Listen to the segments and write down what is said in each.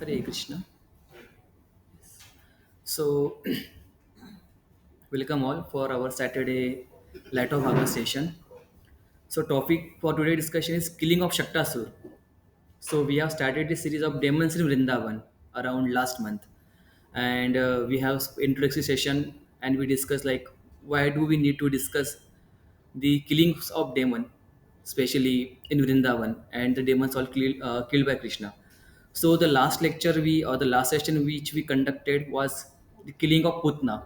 Hare Krishna. So, welcome all for our Saturday Light of Bhagavad session. So, topic for today's discussion is killing of Shaktasur. So, we have started this series of demons in Vrindavan around last month, and we have introductory session, and we discuss like why do we need to discuss the killings of demon, especially in Vrindavan, and the demons all killed by Krishna. So the last lecture we or the last session which we conducted was the killing of Putna.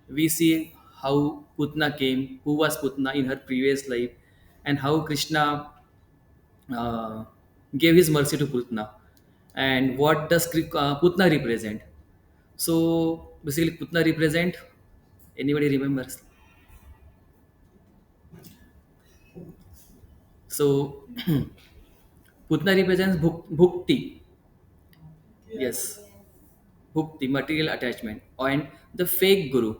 We see how Putna came, who was Putna in her previous life, and how Krishna uh, gave his mercy to Putna, and what does Putna represent. So basically, Putna represent. Anybody remembers? So Putna represents bhukti. Yes, bhukti, material attachment, and the fake guru,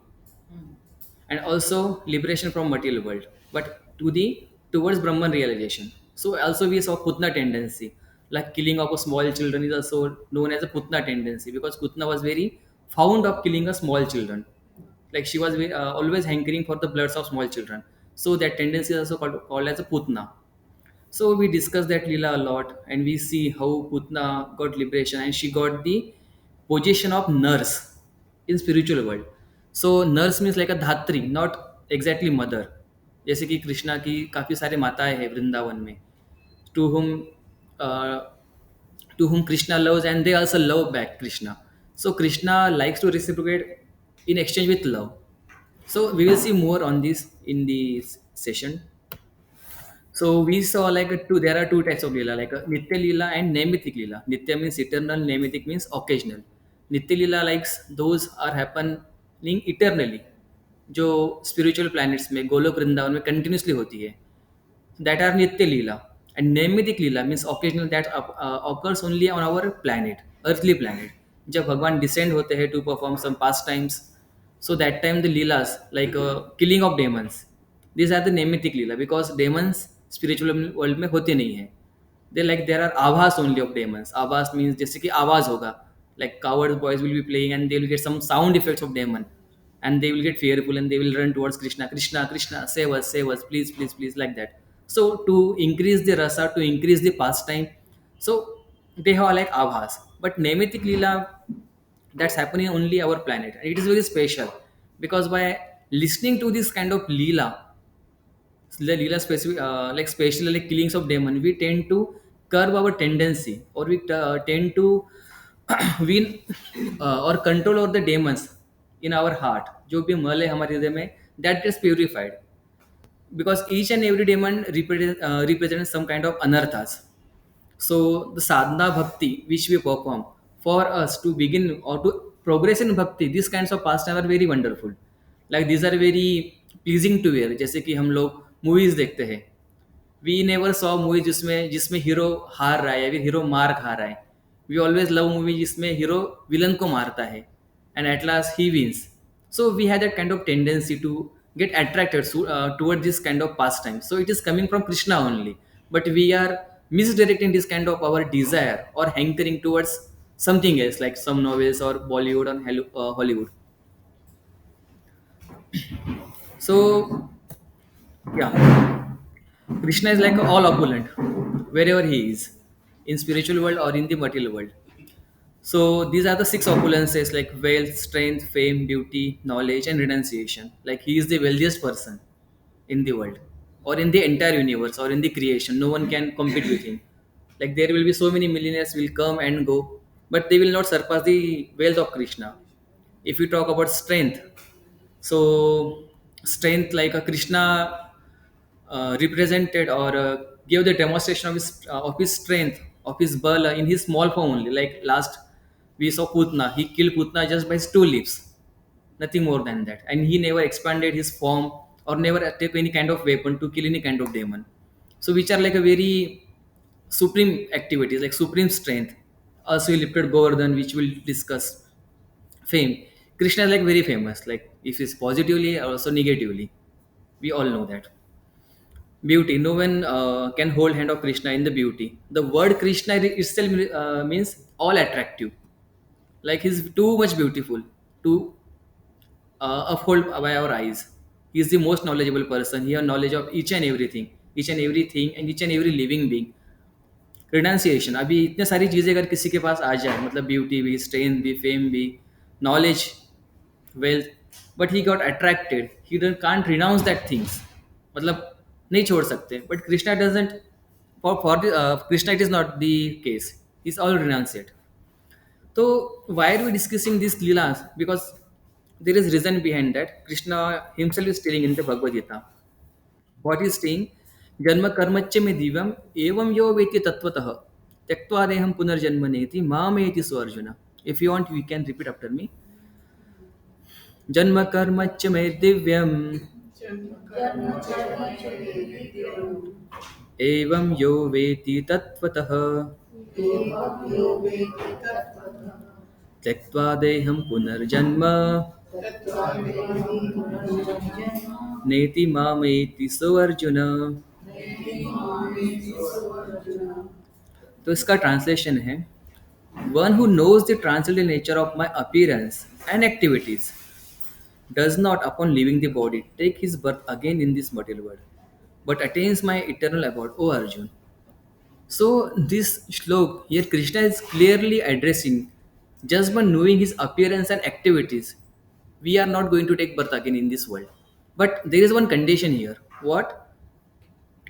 and also liberation from material world, but to the towards Brahman realization. So also we saw Putna tendency, like killing of a small children is also known as a Putna tendency because Putna was very fond of killing a small children, like she was always hankering for the bloods of small children. So that tendency is also called as a Putna. So we discussed that Leela a lot, and we see how Putna got liberation, and she got the position of nurse in spiritual world. So nurse means like a धात्री, not exactly mother. जैसे कि कृष्णा की काफी सारे माताएं हैं वृंदावन में, to whom uh, to whom Krishna loves, and they also love back Krishna. So Krishna likes to reciprocate in exchange with love. So we will see more on this in the session. So we saw like two. There are two types of lila, like a nitya lila and nemitic lila. Nitya means eternal, nemitic means occasional. Nitya lila likes those are happening eternally, जो spiritual planets में गोलोक वृंदावन में continuously होती है. That are nitya lila. And nemitic lila means occasional that occurs only on our planet, earthly planet. जब भगवान descend होते हैं to perform some pastimes, so that time the leelas like killing of demons, these are the nemitic leela because demons spiritual world में होते नहीं है. They like there are avas only of demons. Avas means जैसे कि आवाज होगा, like coward boys will be playing and they will get some sound effects of demon, and they will get fearful and they will run towards Krishna. Krishna, Krishna, save us, please, please, please, like that. So to increase the rasa, to increase the pastime, so they have like avas. But nemitic leela, that's happening only our planet, and it is very special because by listening to this kind of leela, the leela specific like especially like killings of demon, we tend to curb our tendency, or we tend to win or control over the demons in our heart, जो भी मल है हमारे हृदय में, that gets purified because each and every demon represents some kind of anarthas. So the sadhana bhakti which we perform for us to begin or to progress in bhakti, these kinds of pastime are very wonderful. Like these are very pleasing to hear. जैसे कि हम लोग movies देखते हैं, we never saw movie जिसमें जिसमें hero हार रहा है या फिर हीरो मार खा रहा है. वी ऑलवेज लव मूवी जिसमें हीरो विलन को मारता है एंड एट लास्ट ही wins. So we had that kind of tendency to get attracted toward this kind of pastime. So it is coming from Krishna only, but we are misdirecting this kind of our desire or hankering towards something else, like some novels or Bollywood or Hollywood. So yeah, Krishna is like all opulent wherever he is, in spiritual world or in the material world. So these are the six opulences like wealth, strength, fame, beauty, knowledge, and renunciation. Like he is the wealthiest person in the world, or in the entire universe, or in the creation. No one can compete with him. Like there will be so many millionaires will come and go, but they will not surpass the wealth of Krishna. If we talk about strength, so strength like a Krishna represented or gave the demonstration of his strength, of his bala in his small form only. Like last we saw Putna, he killed Putna just by his two lips, nothing more than that, and he never expanded his form or never take any kind of weapon to kill any kind of demon. So which are like a very supreme activities, like supreme strength. Also he lifted Govardhan, which we'll discuss. Fame, Krishna is like very famous, like if it's positively or also negatively, we all know that. Beauty, no one can hold hand of Krishna in the beauty. The word Krishna itself means all attractive. Like he's too much beautiful to uphold by our eyes. He is the most knowledgeable person. He has knowledge of each and everything, and each and every living being. Renunciation. अभी इतने सारी चीज़ें अगर किसी के पास आ जाए, मतलब beauty भी, स्ट्रेंथ भी, फेम भी, knowledge, wealth, but he got attracted. He can't renounce that things. मतलब नहीं छोड़ सकते. But Krishna doesn't. For Krishna, it is not the case. He's all renounced it. So why are we discussing these leelas? Because there is reason behind that. Krishna himself is telling in the Bhagavad Gita. What he is saying, जन्म कर्मच्च में दिव्यम एवं यो वेति तत्वतः त्यक्त्वा देहं पुनर्जन्म नेति मामेति सो Arjun. If you want, we can repeat after me. जन्म कर्मच्च में दिव्यम एवं यो वेति तत्वतः त्यक्त्वा देहं पुनर्जन्म नेति मामेति सो अर्जुन. तो इसका ट्रांसलेशन है, one who knows the translated nature of my appearance and activities does not, upon leaving the body, take his birth again in this material world, but attains my eternal abode, O Arjun. So, this shlok here, Krishna is clearly addressing just by knowing his appearance and activities, we are not going to take birth again in this world. But there is one condition here. What?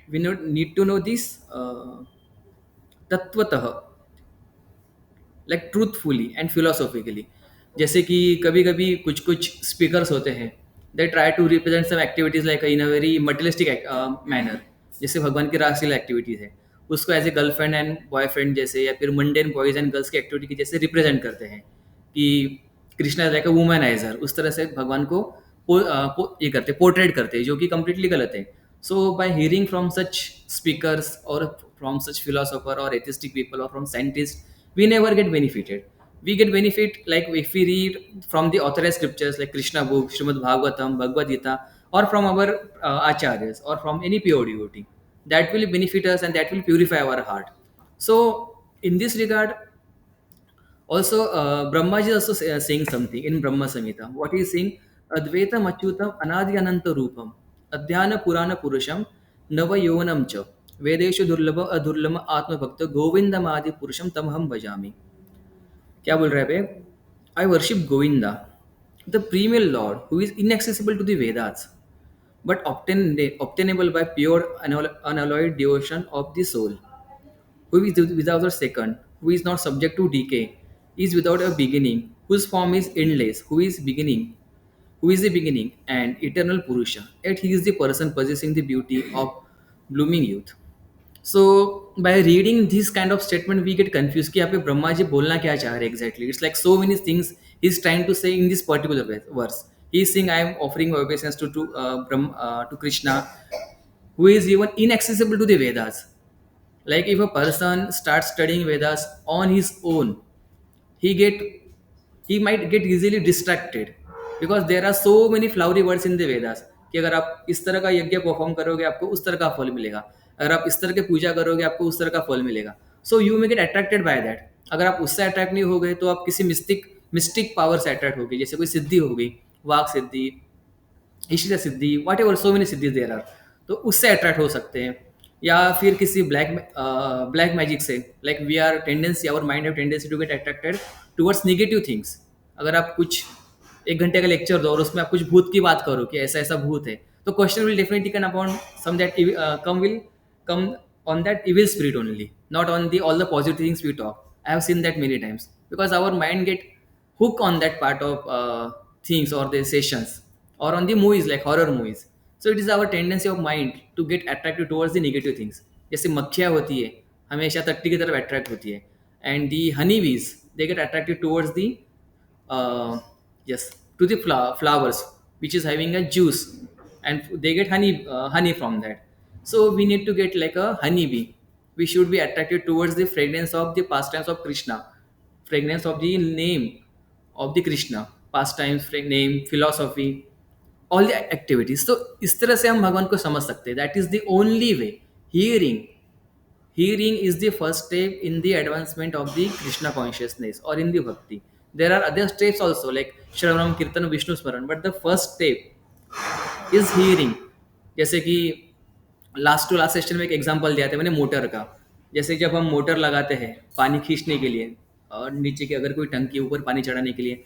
We need to know this tatvatah, like truthfully and philosophically. जैसे कि कभी कभी कुछ कुछ speakers होते हैं, they try to represent some activities like in a very materialistic manner. जैसे भगवान की रासलीला एक्टिविटीज़ है, उसको as a girlfriend and boyfriend जैसे, या फिर मंडेन बॉयज एंड गर्ल्स की एक्टिविटी की जैसे रिप्रेजेंट करते हैं कि कृष्णा लाइक अ वुमनाइजर. उस तरह से भगवान को ये करते, पोर्ट्रेट करते हैं, जो कि कम्प्लीटली गलत है. So by hearing from such speakers और फ्रॉम सच फिलोसोफर और एथिस्टिक पीपल और from scientist, we never get benefited. We get benefit like if we read from the authorized scriptures like Krishna book, Srimad Bhagavatam, Bhagavad Gita, or from our acharyas or from any pure devotee. That will benefit us and that will purify our heart. So in this regard, also Brahmaji is also saying something in Brahma Samhita. What he is saying, Advaitam Achyutam Anadi Ananta Rupam Adhyana Purana Purusham Nava Yonam Cha वेदेशु दुर्लभ अदुर्लभ आत्मभक्त गोविंदम आदि पुरुषम तम हम भजामी. क्या बोल रहे हैं पे? I worship Govinda, the premier lord who is inaccessible to the Vedas but obtainable by pure unalloyed devotion of the soul, who is without a second, who is not subject to decay, is without a beginning, whose form is endless, who is the beginning and eternal Purusha, yet he is the person possessing the beauty of blooming youth. So by reading this kind of statement, we get confused कि यहाँ पे ब्रह्मा जी बोलना क्या चाह रहे exactly. It's like so many things he's trying to say in this particular verse. He's saying I am offering obeisance to Krishna, who is even inaccessible to the Vedas. Like if a person starts studying Vedas on his own, he get he might get easily distracted because there are so many flowery words in the Vedas कि अगर आप इस तरह का यज्ञ perform करोगे आपको उस तरह का फल मिलेगा, अगर आप इस तरह की पूजा करोगे आपको उस तरह का फल मिलेगा. So you may get attracted by that. अगर आप उससे अट्रैक्ट नहीं हो गए तो आप किसी मिस्टिक पावर से अट्रैक्ट हो गए, जैसे कोई सिद्धि हो गई, वाक सिद्धि, ईश्वर सिद्धि, वॉट एवर सो मेनी सिद्धि देर आर, तो उससे अट्रैक्ट हो सकते हैं. या फिर किसी ब्लैक मैजिक से, like we are tendency, our mind have tendency to get attracted towards negative things. अगर आप कुछ 1 घंटे का लेक्चर दो और उसमें आप कुछ भूत की बात करो कि ऐसा ऐसा भूत है, तो question will definitely come upon some that come on that evil spirit only, not on the all the positive things we talk. I have seen that many times because our mind get hooked on that part of things or the sessions or on the movies like horror movies. So it is our tendency of mind to get attracted towards the negative things. जैसे मक्खियाँ होती है हमेशा टट्टी की तरफ attract होती है, and the honeybees they get attracted towards the uh, yes, to the flowers which is having a juice, and they get honey from that. So we need to get like a honeybee. We should be attracted towards the fragrance of the pastimes of Krishna, fragrance of the name of the Krishna, pastimes, name, philosophy, all the activities. So इस तरह से हम भगवान को समझ सकते हैं. That is the only way. Hearing, Hearing is the first step in the advancement of the Krishna consciousness or in the bhakti. There are other steps also like Shravanam, Kirtan, Vishnu Smaran, but the first step is hearing. जैसे कि last to last session में एक example दिया था मैंने motor का। जैसे जब हम मोटर लगाते हैं पानी खींचने के लिए और नीचे की अगर कोई टंकी ऊपर पानी चढ़ाने के लिए,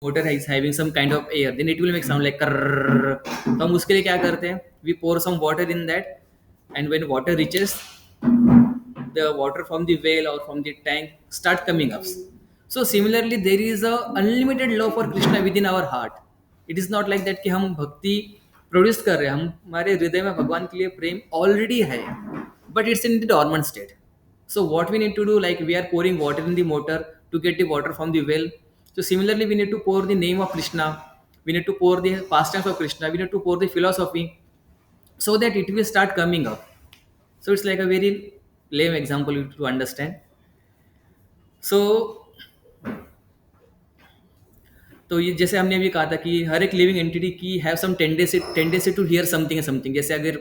motor is having some kind of air, then it will make sound like कर्र। तो हम उसके लिए क्या करते हैं, we pour some water in that, and when water reaches, the water from the well or from the tank start coming up. So similarly there is a unlimited love for Krishna within our heart. It is not like that कि हम भक्ति produce कर रहे हैं, हम हमारे हृदय में भगवान के लिए प्रेम ऑलरेडी है, but it's in the dormant state. So what we need to do, like we are pouring water in the motor to get the water from the well. So similarly we need to pour the name of Krishna, we need to pour the pastimes of Krishna, we need to pour the philosophy, so that it will start coming up. So it's like a very lame example to understand. So तो ये जैसे हमने अभी कहा था कि हर एक लिविंग एंटिटी की have some tendency to hear something something. जैसे अगर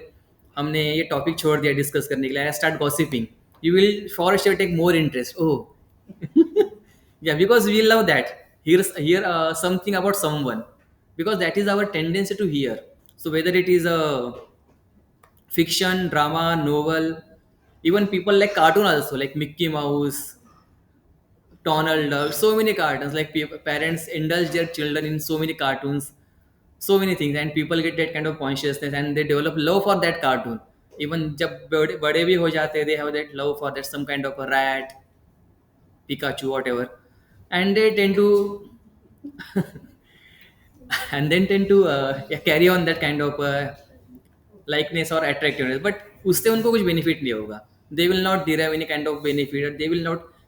हमने ये टॉपिक छोड़ दिया डिस्कस करने के लिए, I start gossiping, you will for sure take more interest. Oh yeah, because we love that, hear something about someone, because that is our tendency to hear. So whether it is a fiction, drama, novel, even people like cartoon also, like Mickey Mouse, Donald Duck, so many cartoons. Like parents indulge their children in so many cartoons, so many things, and people get that kind of consciousness and they develop love for that cartoon. Even जब बड़े भी हो जाते हैं, they have that love for that some kind of a rat, Pikachu, whatever, and they tend to and then tend to yeah, carry on that kind of likeness or attractiveness, but उससे उनको कुछ benefit नहीं होगा. They will not derive any kind of benefit.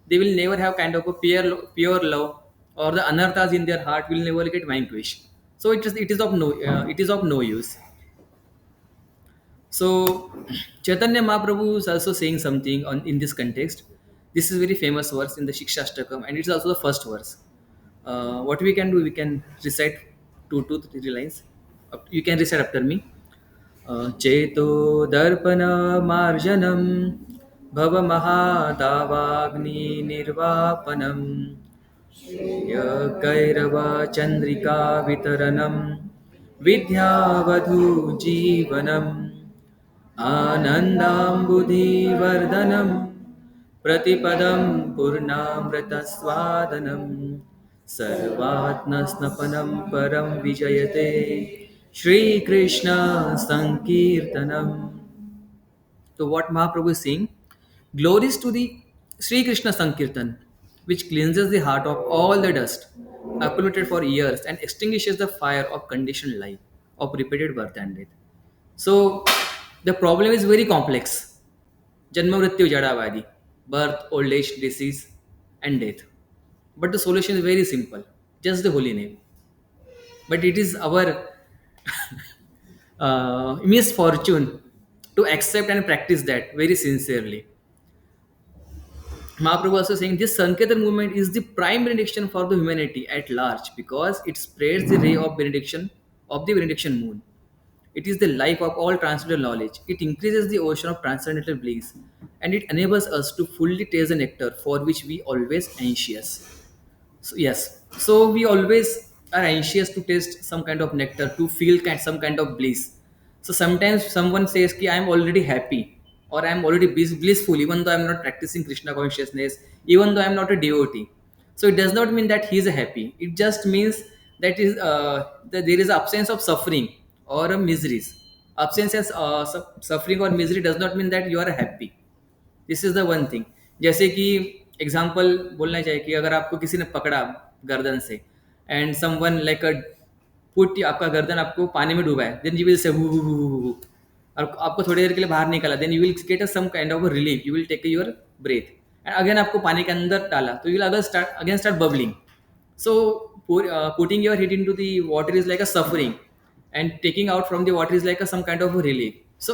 They will never have kind of a pure love, or the anarthas in their heart will never get vanquished. So it is of no use. So Chaitanya Mahaprabhu is also saying something on in this context. This is very famous verse in the Shikshashtakam, and it's also the first verse. What we can do, we can recite two to three lines. You can recite after me. चेतो दर्पणमार्जनं भवमहादावाग्निनिर्वापनं यकैरवचन्द्रिकावितरणं विद्यावधूजीवनम् आनन्दाम्बुधिवर्धनं प्रतिपदं पूर्णामृतस्वादनं सर्वात्मस्नपनं परं विजयते Shrikrishna संकीर्तनम. So what Mahaprabhu is saying, glories to the Sri Krishna Sankirtan, which cleanses the heart of all the dust accumulated for years and extinguishes the fire of conditioned life, of repeated birth and death. So the problem is very complex. Janma Mrityu Jadavadi, birth, old age, disease, and death. But the solution is very simple, just the holy name. But it is our misfortune to accept and practice that very sincerely. Mahaprabhu also saying this Sankirtan movement is the prime benediction for the humanity at large because it spreads the ray of benediction of the benediction moon. It is the life of all transcendental knowledge. It increases the ocean of transcendental bliss, and it enables us to fully taste the nectar for which we always anxious. So yes, so we always are anxious to taste some kind of nectar, to feel some kind of bliss. So sometimes someone says ki I am already happy or I am already blissful even though I am not practicing Krishna consciousness, even though I am not a devotee. So it does not mean that he is happy. It just means that there is absence of suffering or a miseries. Absence of suffering or misery does not mean that you are happy. This is the one thing. जैसे कि example बोलना चाहिए कि अगर आपको किसी ने पकड़ा गर्दन से and someone like a put आपका गर्दन आपको पानी में डूबा है, देन यू विल से और आपको थोड़ी देर के लिए बाहर निकाला, then you will get a some kind of relief, you will take your breath and again आपको पानी के अंदर डाला तो you will again start bubbling. So putting your head into the water is like a suffering, and taking out from the water is like a some kind of a relief. So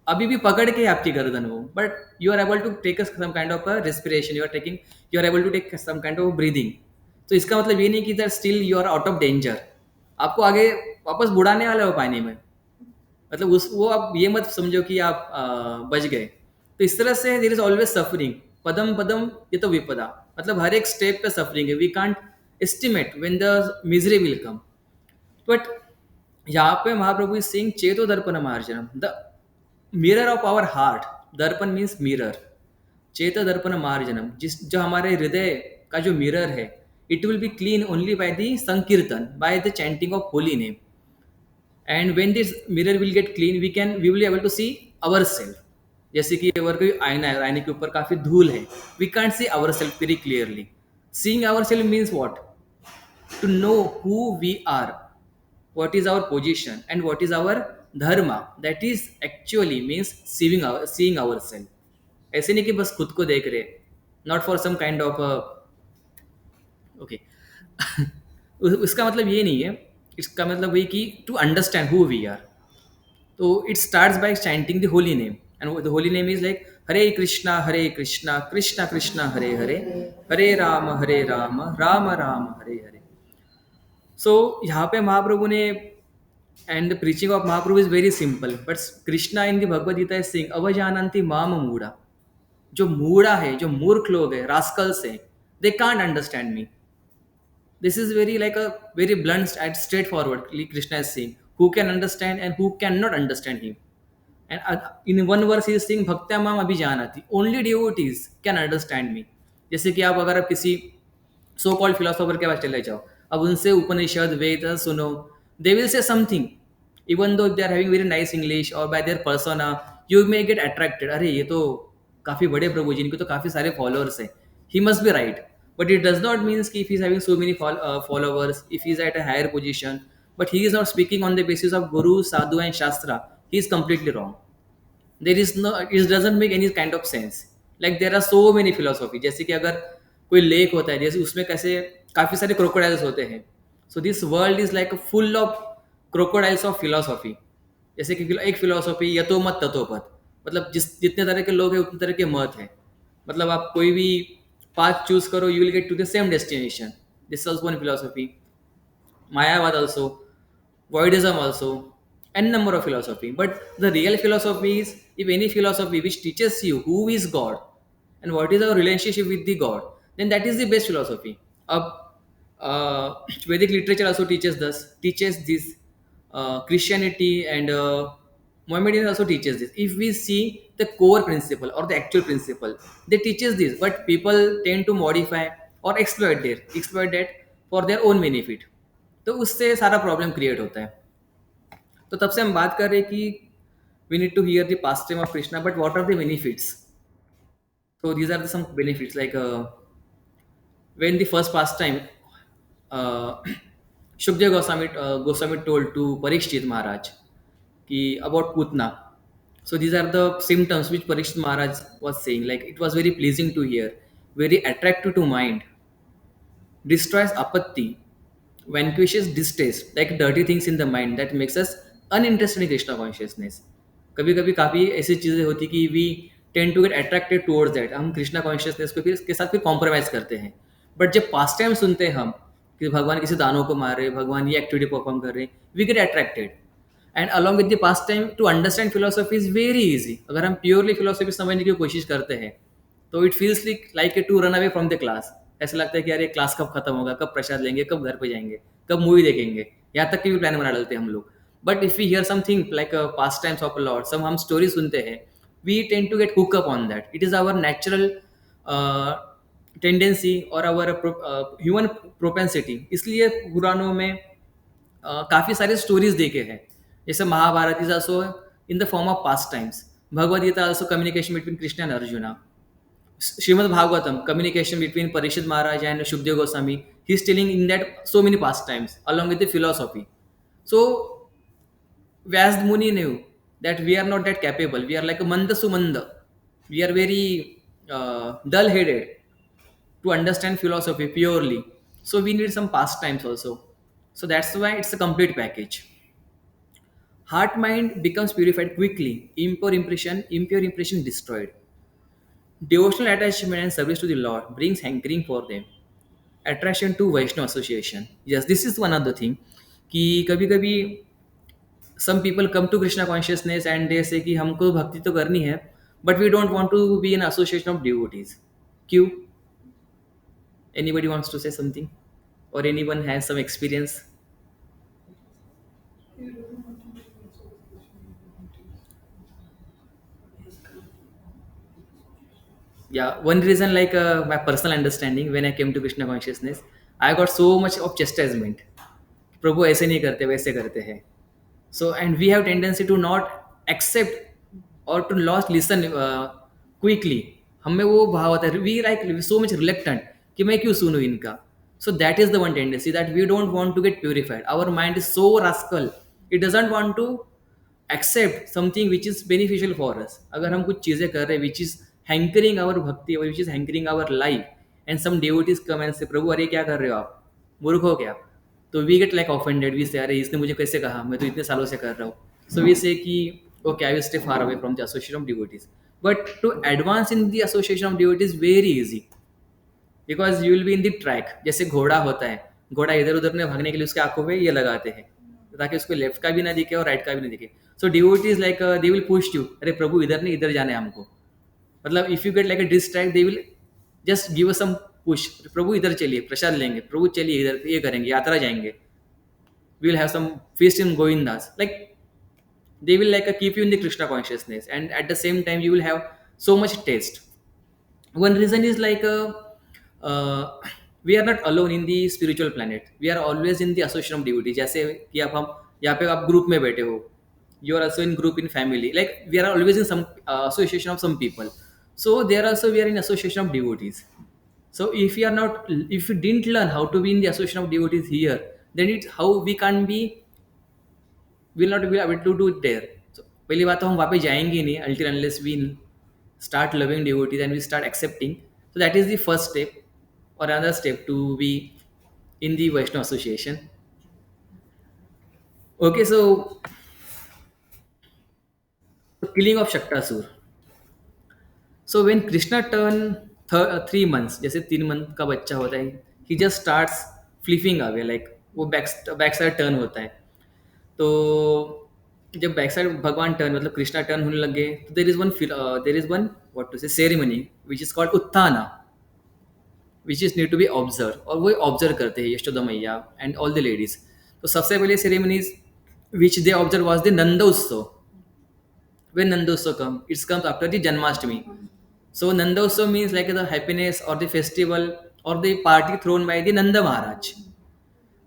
अभी भी पकड़ के है आपकी गर्दन वो, but you are able to take some kind of a respiration, you are able to take some kind of breathing. तो इसका मतलब ये नहीं कि that still you are out of danger, आपको आगे वापस बुड़ाने वाला हो पानी में. मतलब उस वो आप ये मत समझो कि आप बच गए. तो इस तरह से देर इज ऑलवेज सफरिंग, पदम पदम ये तो विपदा, मतलब हर एक स्टेप पे सफरिंग है, we can't estimate when the misery will come. But यहाँ पे महाप्रभु इज सेइंग चेतो दर्पण मार्जनम, the mirror of our heart, दर्पण मीन्स मिरर, चेत दर्पण मार्जनम, जिस जो हमारे हृदय का जो मिरर है, it will be clean only by the sankirtan, by the chanting of holy name. And when this mirror will get clean we will able to see our self. जैसे कि अगर कोई आईना है, आईने के ऊपर काफी धूल है, we can't see our self very clearly. Seeing our self means what? To know who we are, what is our position and what is our dharma, that is actually means seeing ourselves। ऐसे नहीं कि बस खुद को देख रहे, not for some kind of okay. उसका मतलब ये नहीं है, इसका मतलब वही कि to understand who we are. तो it starts by chanting the holy name, and the holy name is like Hare Krishna Krishna Krishna Hare Hare, Hare Ram Ram Ram Hare Hare. So यहाँ पे महाप्रभु ने, and the preaching of Mahaprabhu is very simple, but Krishna in the Bhagavad Gita is saying अवजानन्ति माम मूढ़ा, जो मूढ़ा है, जो मूर्ख लोग है, रास्कल्स है, they can't understand me। This is very like a very blunt and straightforward, Krishna is saying who can understand and who cannot understand him। And in one verse he is saying भक्त्या माम अभिजानाति, only devotees can understand me। जैसे कि आप अगर आप किसी so called philosopher के पास चले जाओ, अब उनसे उपनिषद वेद सुनो, they will say something, even though they are having very nice English और by their persona you may get attracted, अरे ये तो काफ़ी बड़े प्रभु जी, इनके तो काफ़ी सारे फॉलोअर्स हैं, he must be right. But it does not means कि if he is having so many followers, if he is at a higher position, but he is not speaking on the basis of guru sadhu and shastra, he is completely wrong. There is no, it doesn't make any kind of sense. Like there are so many philosophy, जैसे कि अगर कोई lake होता है, जैसे उसमें कैसे काफ़ी सारे क्रोकोडाइल्स होते हैं, so this world is like full of crocodiles of philosophy. जैसे कि एक फिलोसॉफी यतो मत ततो पथ, मतलब जितने तरह के लोग हैं उतने तरह के मत हैं, मतलब आप कोई भी पाथ चूज करो you will get to the same destination. This also one philosophy. Mayavad also, Voidism also, and number of philosophy. But the real philosophy is, if any philosophy which teaches you who is God and what is our relationship with the God, then that is the best philosophy. Vedic literature also teaches this. Christianity and Mohammedan also teaches this. If we see the core principle or the actual principle, they teaches this, but people tend to modify or exploit that for their own benefit। तो उससे सारा problem create होता है। तो तब से हम बात कर रहे हैं कि we need to hear the past time of Krishna, but what are the benefits? So these are the some benefits, like when the first pastime, uh, Shukdev Goswami told to Parikshit Maharaj ki about Putna. So these are the symptoms which Parikshit Maharaj was saying. Like it was very pleasing to hear, very attractive to mind, destroys apatti, vanquishes distaste, like dirty things in the mind that makes us uninterested in Krishna consciousness। कभी कभी काफ़ी ऐसी चीज़ें होती कि we tend to get attracted towards that, हम Krishna consciousness को फिर के साथ फिर कॉम्प्रोमाइज़ करते हैं। बट जब पास्ट टाइम सुनते हैं हम कि भगवान किसी दानों को मार रहे, भगवान ये एक्टिविटी परफॉर्म कर रहे हैं, we get attracted. And along with the past time to understand philosophy is very easy. अगर हम प्योरली फिलोसफी समझने की कोशिश करते हैं तो it feels like a to run away from the class. ऐसा लगता है कि यार ये क्लास कब खत्म होगा, कब प्रसाद लेंगे, कब घर पे जाएंगे, कब मूवी देखेंगे, यहाँ तक की भी प्लान बना डालते हैं हम लोग। But if we hear something like pastimes of lord, some हम स्टोरी सुनते हैं, we tend to get hook up on that. It is our natural tendency और आवर ह्यूमन प्रोपेंसिटी। इसलिए पुराणों में काफ़ी सारे स्टोरीज देखे हैं, जैसे Mahabharat is also in the form of pastimes, Bhagavad Gita also communication between Krishna and Arjuna, Srimad Bhagavatam, communication between Parishad Maharaj and Shukdev Goswami. He's telling in that so many pastimes along with the philosophy. So Vyas Muni knew that we are not that capable. We are like a manda sumanda. We are very dull-headed to understand philosophy purely. So we need some pastimes also. So that's why it's a complete package. Heart mind becomes purified quickly. Impure impression destroyed. Devotional attachment and service to the Lord brings hankering for them. Attraction to Vaishnav association. Yes, this is one of the thing कि कभी कभी some people come to Krishna consciousness and they say कि हमको भक्ति तो करनी है, but we don't want to be in association of devotees. Q. Anybody wants to say something, or anyone has some experience? Yeah, one reason, like my personal understanding, when I came to Krishna consciousness, I got so much of chastisement. प्रभु ऐसे नहीं करते, वैसे करते हैं. So, and we have tendency to not accept or to lost listen quickly. हमें वो भाव होता है, we like so much reluctant कि मैं क्यों सुनूं इनका. So that is the one tendency, that we don't want to get purified. Our mind is so rascal, it doesn't want to accept something which is beneficial for us. अगर हम कुछ चीज़ें कर रहे हैं which is hankering our bhakti or which is hankering our life, and some devotees come and say, प्रभु अरे क्या कर रहे हो आप, मूर्ख हो क्या. तो we get like offended, we say अरे इसने मुझे कैसे कहा, मैं तो इतने सालों से कर रहा हूँ. सो वी से कि okay, I will stay far away from the association of devotees. But to advance in the association of devotees very easy, because you will be in the track. जैसे घोड़ा होता है, घोड़ा इधर उधर ने भागने के लिए उसके आंखों पे ये लगाते हैं ताकि उसको लेफ्ट का भी ना दिखे और राइट का भी ना दिखे. So devotees like they will push you, अरे प्रभु इधर नहीं इधर जाना है हमको. मतलब if you get like a distract, they will just give us some push, प्रभु इधर चलिए प्रसाद लेंगे, प्रभु चलिए इधर ये करेंगे, यात्रा जाएंगे, we will have some feast in Govindas. Like they will like keep you in the Krishna consciousness, and at the same time you will have so much taste. One reason is like uh, we are not alone in the spiritual planet. We are always in the association of devotee. जैसे कि आप हम यहाँ पे आप group में बैठे हो, you are also in group in family. Like we are always in some association of some people. So there also we are in association of devotees. So if we are not, if we didn't learn how to be in the association of devotees here, then it's how we can be, will not be able to do it there. So पहली बात तो हम वहाँ पे जाएंगे ही नहीं until unless we start loving devotees and we start accepting. So that is the first step, or another step to be in the Vaishnava association. Okay, so killing of Shaktasur. So when Krishna turned 3 months, जैसे 3 month का बच्चा होता है, he just starts flipping away, like वो back side turn होता है. तो जब बैक साइड भगवान टर्न मतलब कृष्णा टर्न होने लगे, तो there is one what to say ceremony which is called Utthana, which is need to be observe, और वो ऑब्जर्व करते हैं यशोदा मैया एंड ऑल द लेडीज. तो सबसे पहले ceremonies which they observe was the Nandotsav. when Nandotsav come, it comes after the Janmashtami. So Nandotsav means like the happiness or the festival or the party thrown by the Nanda Maharaj.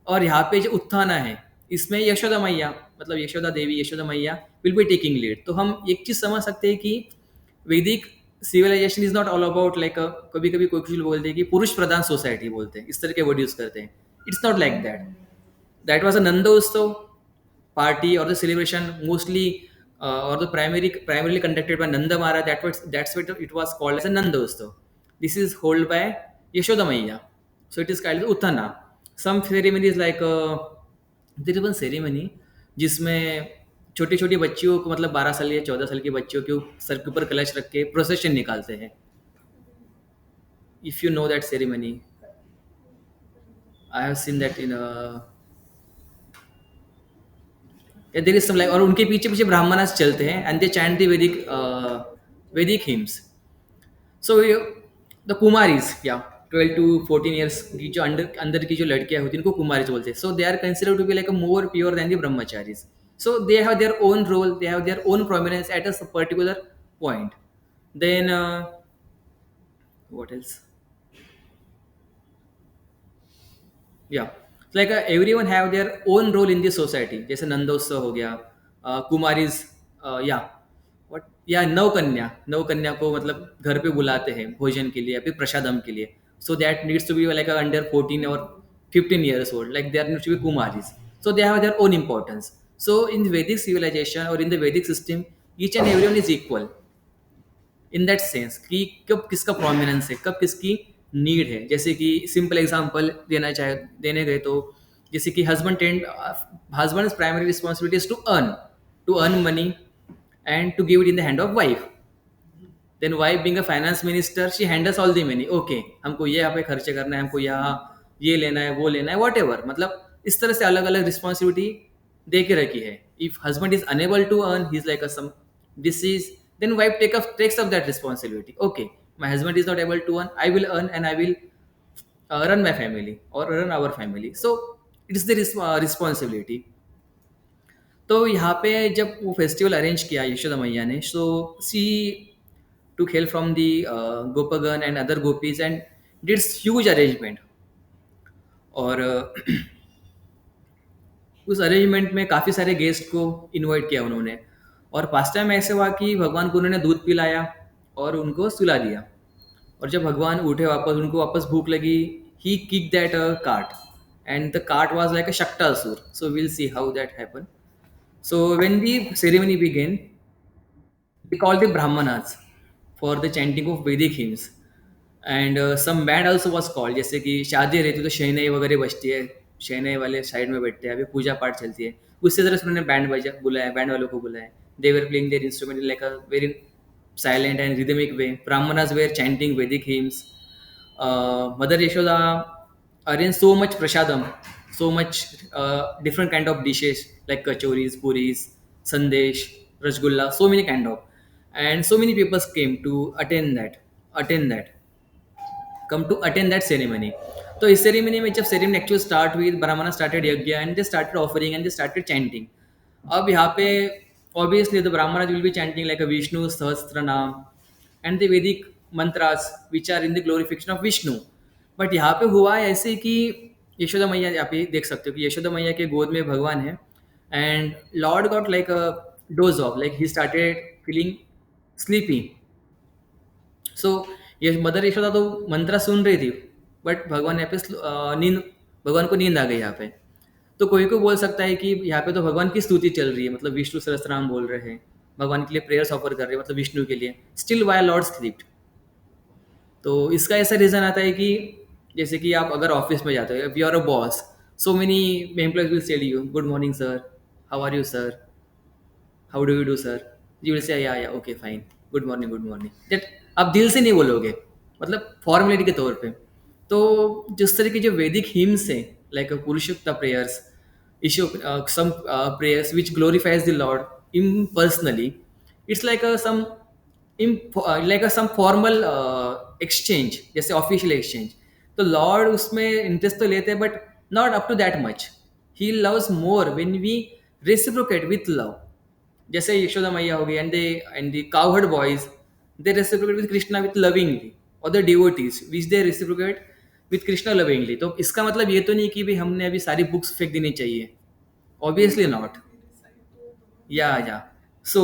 और यहाँ पे जो उत्थाना है, इसमें यशोदा मैया मतलब यशोदा देवी यशोदा मैया will be taking lead. तो हम एक चीज़ समझ सकते हैं कि Vedic civilization is not all about like, कभी कभी कोई कुछ लोग बोलते हैं कि पुरुष प्रधान सोसाइटी बोलते हैं, इस तरह के वर्ड यूज करते हैं. It's not like that. That was a Nandotsav party or the celebration mostly or the primarily conducted by Nanda Maharaj. That's what it was called as a Nandotsav. This is held by Yashoda Maiya. So it is called Uttana. Some ceremonies like there is one ceremony जिसमें छोटी छोटी बच्चियों को मतलब 12 साल या 14 साल की बच्चियों के सर के ऊपर कलश रख के प्रोसेशन निकालते हैं. If you know that ceremony, I have seen that in there is some like, और उनके पीछे पीछे ब्राह्मणास चलते हैं and they chant the Vedic hymns. So the kumaris, या 12 to 14 years की जो अंदर की जो लड़कियां होती हैं उनको कुमारीज बोलते हैं. So they are considered to be like a more pure than the brahmacharis. So they have their own role, they have their own prominence at a particular point. Then what else, yeah like everyone have their own role in this society. जैसे नंदोत्सव हो गया, कुमारीज, या what, या नवकन्या को मतलब घर पे बुलाते हैं भोजन के लिए या फिर प्रसादम के लिए. So that needs to be like under 14 और 15 years old, like they are needs to be kumaris. So they have their own importance. So in the Vedic civilization or in the Vedic system, each and everyone is equal in that sense कि कब किसका prominence है, कब किसकी need है. जैसे कि simple example देने गए तो जैसे कि husband primary responsibility is to earn money and to give it in the hand of wife. Then wife being a finance minister, she handles all the money. Okay, हमको ये यहाँ पे खर्चे करना है, हमको यहाँ ये लेना है वो लेना है, वॉट एवर. मतलब इस तरह से अलग अलग रिस्पॉन्सिबिलिटी दे के रखी है. If husband is unable to earn, he is like a some, this is then wife takes up that responsibility. Okay, my husband is not able to earn, I will earn and I will run my family or run our family. So it's the responsibility. तो यहाँ पे जब वो festival arrange किया यशोदा मैया ने, सो सी took help from the Gopagan and other gopis and did huge arrangement. और उस अरेंजमेंट में काफ़ी सारे गेस्ट को इनवाइट किया उन्होंने. और पास्ट टाइम ऐसे हुआ कि भगवान को उन्होंने दूध पिलाया और उनको सुला दिया. और जब भगवान उठे वापस, उनको वापस भूख लगी, he kick that cart and the cart was like a Shaktasur. So will see how that happen. So when the ceremony began, they called the Brahmanas for the chanting of Vedic hymns. And some band also was called. जैसे कि शादी रहती है तो शहनाई वगैरह बजती है, शहनाई वाले साइड में बैठते हैं, अभी पूजा पाठ चलती है, उसी तरह से उन्होंने बैंड बजा बुलाया, बैंड वालों को बुलाया. They were playing their instrument in like a very silent and rhythmic way. Brahmanas were chanting Vedic hymns. Mother Yashoda arranged so much prasadam, so much different kind of dishes like kachoris, puris, sandesh, rasgulla, so many kind of, and so many people came to attend that, come to attend that ceremony. तो इस ceremony में जब ceremony actually start हुई, ब्राह्मण started यज्ञ and they started offering and they started chanting. अब यहाँ पे obviously the brahmanas will be chanting like a Vishnu Sahasranam and the Vedic mantras which are in the glorification of Vishnu. But यहाँ पे हुआ है ऐसे कि यशोदा मैया, यहाँ पे देख सकते हो कि यशोदा मैया के गोद में भगवान है and lord got like a doze off, like he started feeling sleepy. So ये मदर यशोदा तो मंत्र सुन रही थी, बट भगवान यहाँ पे नींद, भगवान को नींद आ गई यहाँ पे. तो कोई को बोल सकता है कि यहाँ पे तो भगवान की स्तुति चल रही है, मतलब विष्णु सहस्त्रनाम बोल रहे हैं, भगवान के लिए प्रेयर्स ऑफर कर रहे हैं, मतलब विष्णु के लिए, स्टिल वाई लॉर्ड स्लीप्ड. तो इसका ऐसा रीज़न आता है कि जैसे कि आप अगर ऑफिस में जाते हो, if you are a boss, so many employees will tell you good morning sir, how are you sir, how do you do sir, you will say yeah okay fine, good morning good morning. That आप दिल से नहीं बोलोगे, मतलब formality के तौर पे. तो जिस तरह की जो वैदिक हिम्स है, लाइक पुरुषोत्ता prayers, issue some prayers which glorifies the Lord impersonally. It's like a some formal exchange, जैसे ऑफिशियल एक्सचेंज. तो लॉर्ड उसमें इंटरेस्ट तो लेते हैं but not up to that much. He loves more when we reciprocate with love. जैसे यशोदा मैया हो गई and the cowherd boys, they reciprocate with Krishna with lovingly, और the devotees which they reciprocate with Krishna lovingly. तो इसका मतलब ये तो नहीं कि भाई हमने अभी सारी बुक्स फेंक देनी चाहिए, obviously not. Yeah. So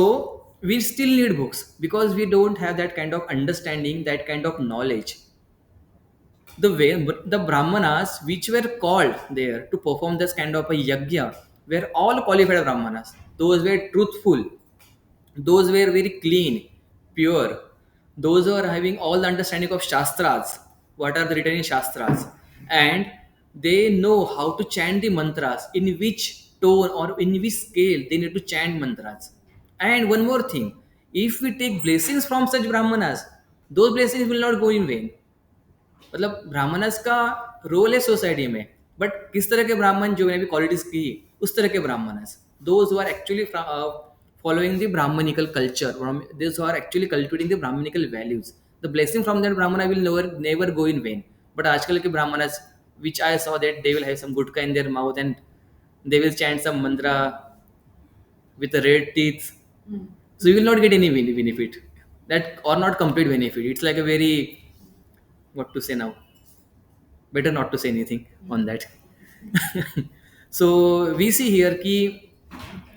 we still need books because we don't have that kind of understanding, that kind of knowledge. The way the brahmanas which were called there to perform this kind of a yajna were all qualified brahmanas. Those were truthful, those were very clean, pure, those who are having all the understanding of shastras, what are the written in shastras, and they know how to chant the mantras, in which tone or in which scale they need to chant mantras. And one more thing, if we take blessings from such brahmanas, those blessings will not go in vain. मतलब ब्राह्मणस का role है society में, but किस तरह के ब्राह्मण, जो मैंने भी क्वालिटीज की, उस तरह के brahmanas, those who are actually following the brahmanical culture, those who are actually cultivating the brahmanical values, the blessing from that brahmana will never go in vain. But आजकल के Brahmanas which I saw that they will have some gutka in their mouth and they will chant some mantra with the red teeth. So you will not get any benefit, that or not complete benefit. It's like a very, what to say now, better not to say anything on that. So we see here कि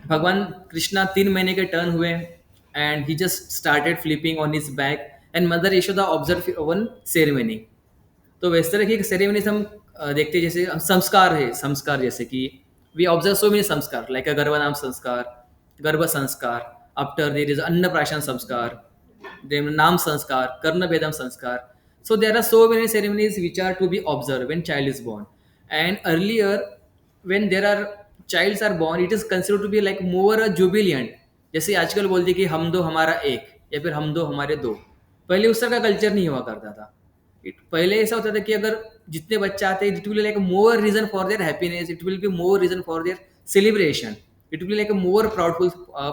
भगवान कृष्णा 3 महीने के turn हुए and he just started flipping on his back and mother Yashoda observe one ceremony. तो वैसे तरह की एक सेरेमनी हम देखते हैं, जैसे संस्कार है, संस्कार जैसे कि वी ऑब्जर्व सो मेनी संस्कार लाइक गर्भनाम संस्कार, गर्भ संस्कार, आफ्टर देर इज अन्नप्राशन संस्कार, then नाम संस्कार, कर्ण भेदम संस्कार. So there are so many ceremonies which are to be observed when child is born. And earlier, when there are childs are born, it is considered to be like more a jubilant. जैसे आजकल बोलते कि हम दो हमारा एक, या फिर हम दो हमारे दो. पहले उस तरह का कल्चर नहीं हुआ करता था. पहले ऐसा होता था कि अगर जितने बच्चे आते हैं, it will like more reason for their happiness, it will be more reason for their celebration, it will like more proudful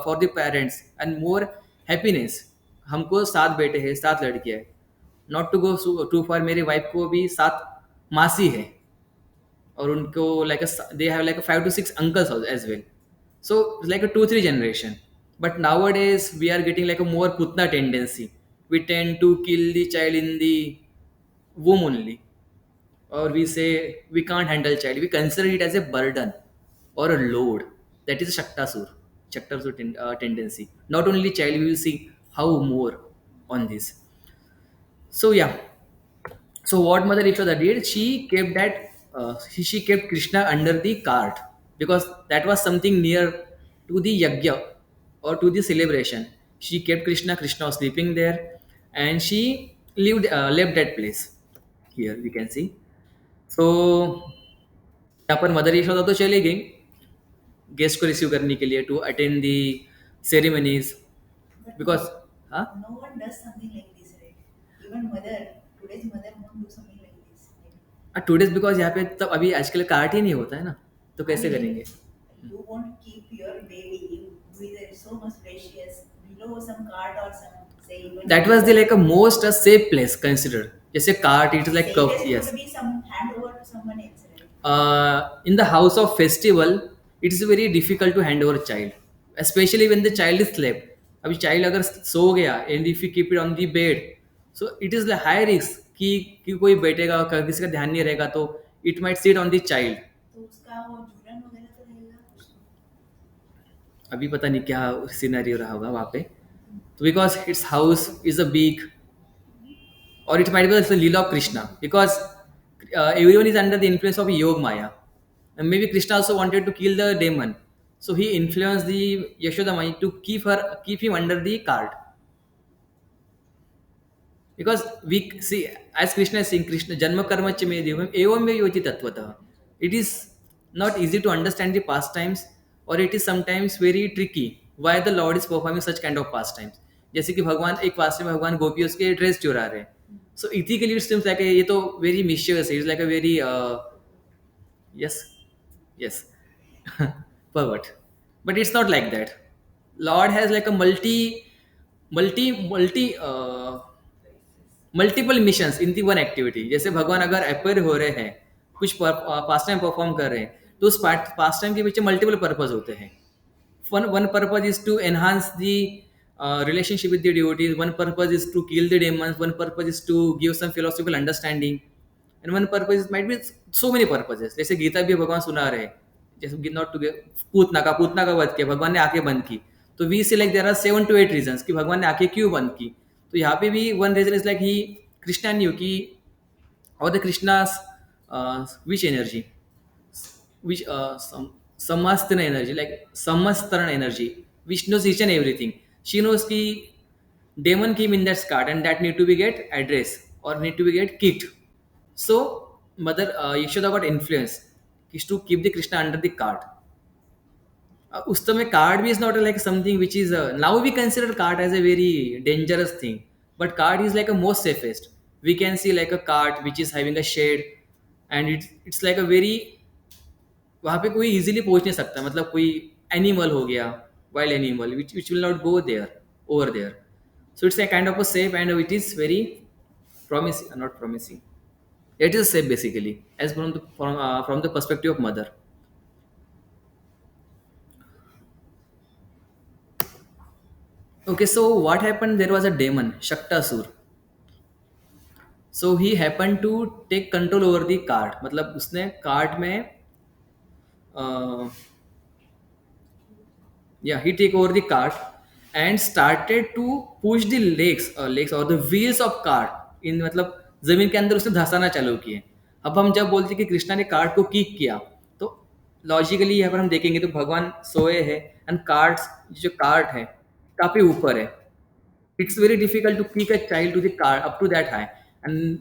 for the parents and more happiness. हमको 7 बेटे हैं, 7 लड़कियाँ हैं। Not to go too far, मेरी wife को भी 7 मासी है, और उनको like they have like 5 to 6 uncles as well. So it's like a 2 3 generation. But nowadays we are getting like a more putna tendency. We tend to kill the child in the womb only, or we say we can't handle child, we consider it as a burden or a load. That is a shaktasur tendency. Not only child, we will see how more on this. So yeah, so what Mother Yashoda did, she kept that she kept Krishna under the cart, because that was something near to the yagya or to the celebration. She kept Krishna. Krishna was sleeping there, and she lived left that place. Here we can see. So यहाँ पर mother Yashoda तो चली गई guest को receive करने के लिए, to attend the ceremonies, But because no, हाँ, no one does something like this, right? Even mother, today's mother won't do something like this. Two days, because यहाँ पे तब अभी आजकल कार्ट ही नहीं होता है ना, तो I कैसे mean, करेंगे. you won't keep your baby who is so much precious below some cart or some, say, even That was the like a most a safe place considered. जैसे cart, it is like safest yes. would be some handover to someone else, right? In the house of festival, it is very difficult to hand over child, especially when the child is slept. अभी child अगर सो गया and if you keep it on the bed, so it is the high risk कि कोई बैठेगा, किसी का ध्यान नहीं रहेगा, तो it might sit on the child. तो उसका वो झूलन वगैरह तो रहेगा कुछ तो। अभी पता नहीं क्या सिनेरियो रहा होगा वहाँ पे, तो because it's house is a big, or it might be the Leela of Krishna, because everyone is under the influence of Yog Maya, and maybe Krishna also wanted to kill the demon, so he influenced the Yashoda Mai to keep him under the cart, because we see as Krishna is saying, Krishna Janma Karma Ch Me Devam Evam Me Yoti Tattvata. It is not easy to understand the pastimes, or it is sometimes very tricky why the Lord is performing such kind of pastimes. जैसे कि भगवान एक past में भगवान गोपियों के dress चुरा रहे हैं, सो इथिकली इट सीम्स लाइक ये तो वेरी मिशियस है, it's like a very yes, yes, pervert, but it's not like that. Lord has like a multi multiple missions in the one activity. जैसे भगवान अगर अपेयर हो रहे हैं, कुछ पास टाइम परफॉर्म कर रहे हैं, तो उस पास टाइम के पीछे मल्टीपल पर्पज होते हैं. One purpose is to enhance the relationship with the devotees. One purpose is to kill the demons. One purpose is to give some philosophical understanding. And one purpose might be so many purposes. जैसे गीता भी भगवान सुना रहे हैं, जैसे not to Putana का वध किया, भगवान ने आंखें बंद की, तो we say like there are 7 to 8 reason कि भगवान ने आंखें क्यों बंद की. तो यहाँ पे भी one reason is like he Krishna knew की, और the Krishna's which energy, which samastana energy, like samastaran energy, which knows each and everything. She knows ki demon came in that cart and that need to be get addressed or need to be get kicked. So mother Yashoda got influence is to keep the Krishna under the cart. उस समय cart भी is not like something which is now we consider cart as a very dangerous thing, but cart is like a most safest. We can see like a cart which is having a shade, and it's like a very, वहाँ पे कोई easily पहुंच नहीं सकता, मतलब कोई animal हो गया, wild animal which will not go there over there. So it's a kind of a safe and it is very promising, not promising, it is safe basically as from the perspective of mother. Okay, so what happened, there was a demon Shaktasur. So he happened to take control over the cart, मतलब उसने cart में uh, yeah, he take over the cart and started to push the legs or the wheels of cart in, मतलब जमीन के अंदर उसने धंसाना चालू किए. अब हम जब बोलते हैं कि कृष्णा ने कार्ट को किक किया, तो लॉजिकली यहाँ पर हम देखेंगे तो भगवान सोए हैं एंड कार्ट, जो कार्ट है काफी ऊपर है. It's very difficult to kick a child to the car up to that high. And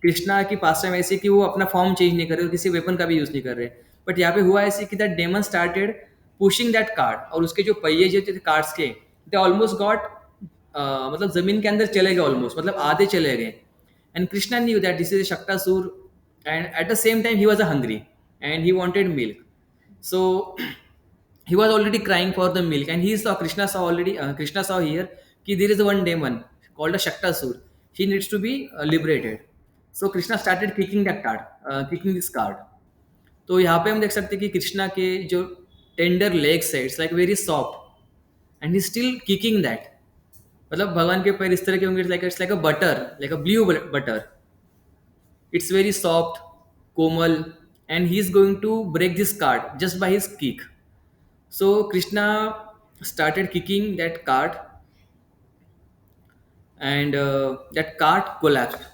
Krishna की पास टाइम ऐसे कि वो अपना फॉर्म चेंज नहीं कर रहे, किसी वेपन का भी यूज नहीं कर रहे. बट यहाँ पे हुआ ऐसे कि that demon started pushing that cart, और उसके जो पहिए जो थे कार्ड्स के, दे ऑलमोस्ट गॉट, मतलब जमीन के अंदर चले गए ऑलमोस्ट, मतलब आधे चले गए. And Krishna knew that this is Shaktasur, and at the same time he was a hungry and he wanted milk. So he was already crying for the milk, and he saw Krishna saw already Krishna saw here कि there is one demon called a Shaktasur. He needs to be liberated. So Krishna started kicking that card, kicking this card. तो यहाँ पे हम देख सकते हैं कि कृष्णा के जो टेंडर लेग्स है, it's like very soft and he still kicking that. मतलब भगवान के पैर इस तरह के होंगे, it's like a butter, like a blue butter. It's very soft, Komal, and he is going to break this card just by his kick. So Krishna started kicking that card, and that card collapsed.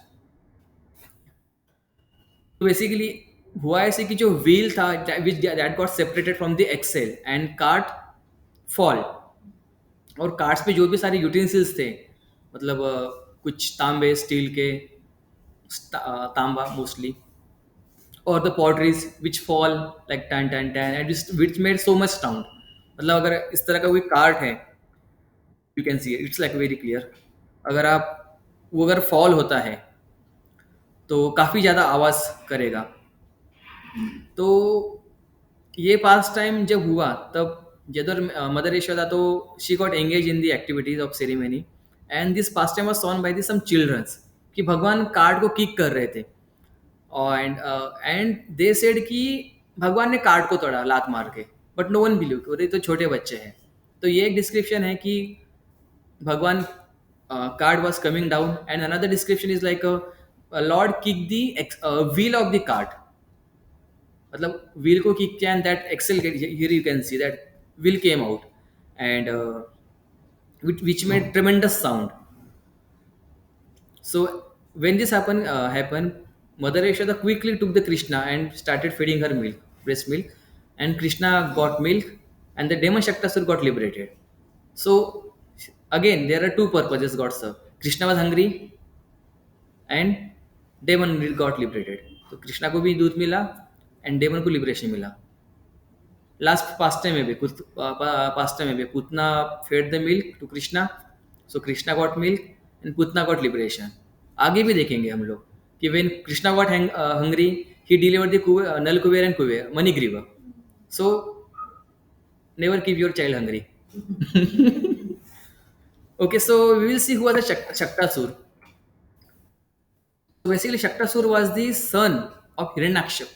So basically हुआ ऐसे कि जो wheel था, which that got separated from the axle and cart fall. और carts पे जो भी सारे यूटेंसिल्स थे, मतलब कुछ तांबे स्टील के, तांबा मोस्टली, और the potteries which fall like टन टन टन and which made so much sound. मतलब अगर इस तरह का कोई कार्ट है, you can see it's like very clear. अगर आप वो अगर फॉल होता है तो काफ़ी ज़्यादा आवाज़ करेगा. तो ये पास टाइम जब हुआ तब जदर मदर यशोदा तो she got engage in the activities of ceremony, and this pastime was seen by the some childrens कि भगवान कार्ड को किक कर रहे थे. एंड दे सेड कि भगवान ने कार्ड को तोड़ा लात मार के, बट नो वन बिलीव, अरे तो छोटे बच्चे हैं. तो ये एक डिस्क्रिप्शन है कि भगवान cart was coming down, and another description is like lord kick the wheel of the cart. मतलब व्हील को किक किया and that axle, here you can see that wheel came out, and which made tremendous sound. So when this happened, Mother Yashoda quickly took the Krishna and started feeding her milk, breast milk, and Krishna got milk, and the demon Shaktasur got liberated. So again, there are two purposes got served. Krishna was hungry, and demon got liberated. तो कृष्णा को भी दूध मिला and demon को liberation मिला. Last pastime में भी Putana fed the milk to Krishna, so Krishna got milk and Putana got liberation. आगे भी देखेंगे हम लोग कि when Krishna got hungry, he deliver the Nal Kuber and Kuber Manigriva. So never keep your child hungry. Okay, so we will see who was the Shaktasur. So basically, Shaktasur was the son of Hiranyaksha.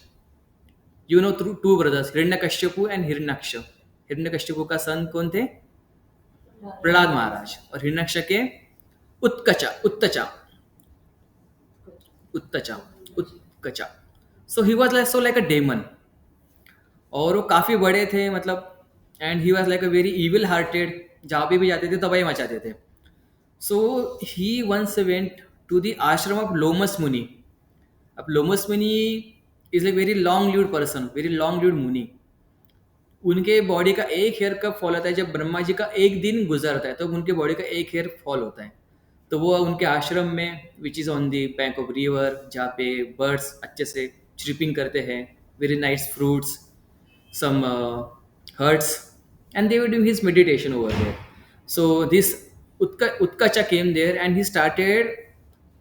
You know, through two brothers, Hiranyakashipu and Hiranyaksha. Hiranyakashipu का son कौन थे? प्रहलाद महाराज. और हिरण्यक्ष के Utkacha Uttacha Uttacha Utkacha. So he was like like a demon, और वो काफ़ी बड़े थे, मतलब, and he was like a very evil hearted. जहाँ पे भी जाते थे तबाही मचाते थे. So he once went to the ashram of Lomas Muni. अब Lomas Muni is like very long lived person, very long lived मुनि. उनके बॉडी का एक हेयर कब फॉल होता है? जब ब्रह्मा जी का एक दिन गुजरता है तो उनके बॉडी का एक हेयर फॉल होता है. तो वो उनके आश्रम में, which is on the bank of river, जहाँ पे बर्ड्स अच्छे से चिपिंग करते हैं, very nice fruits, some herds, and they were doing his meditation over there. So this Utkacha came there and he started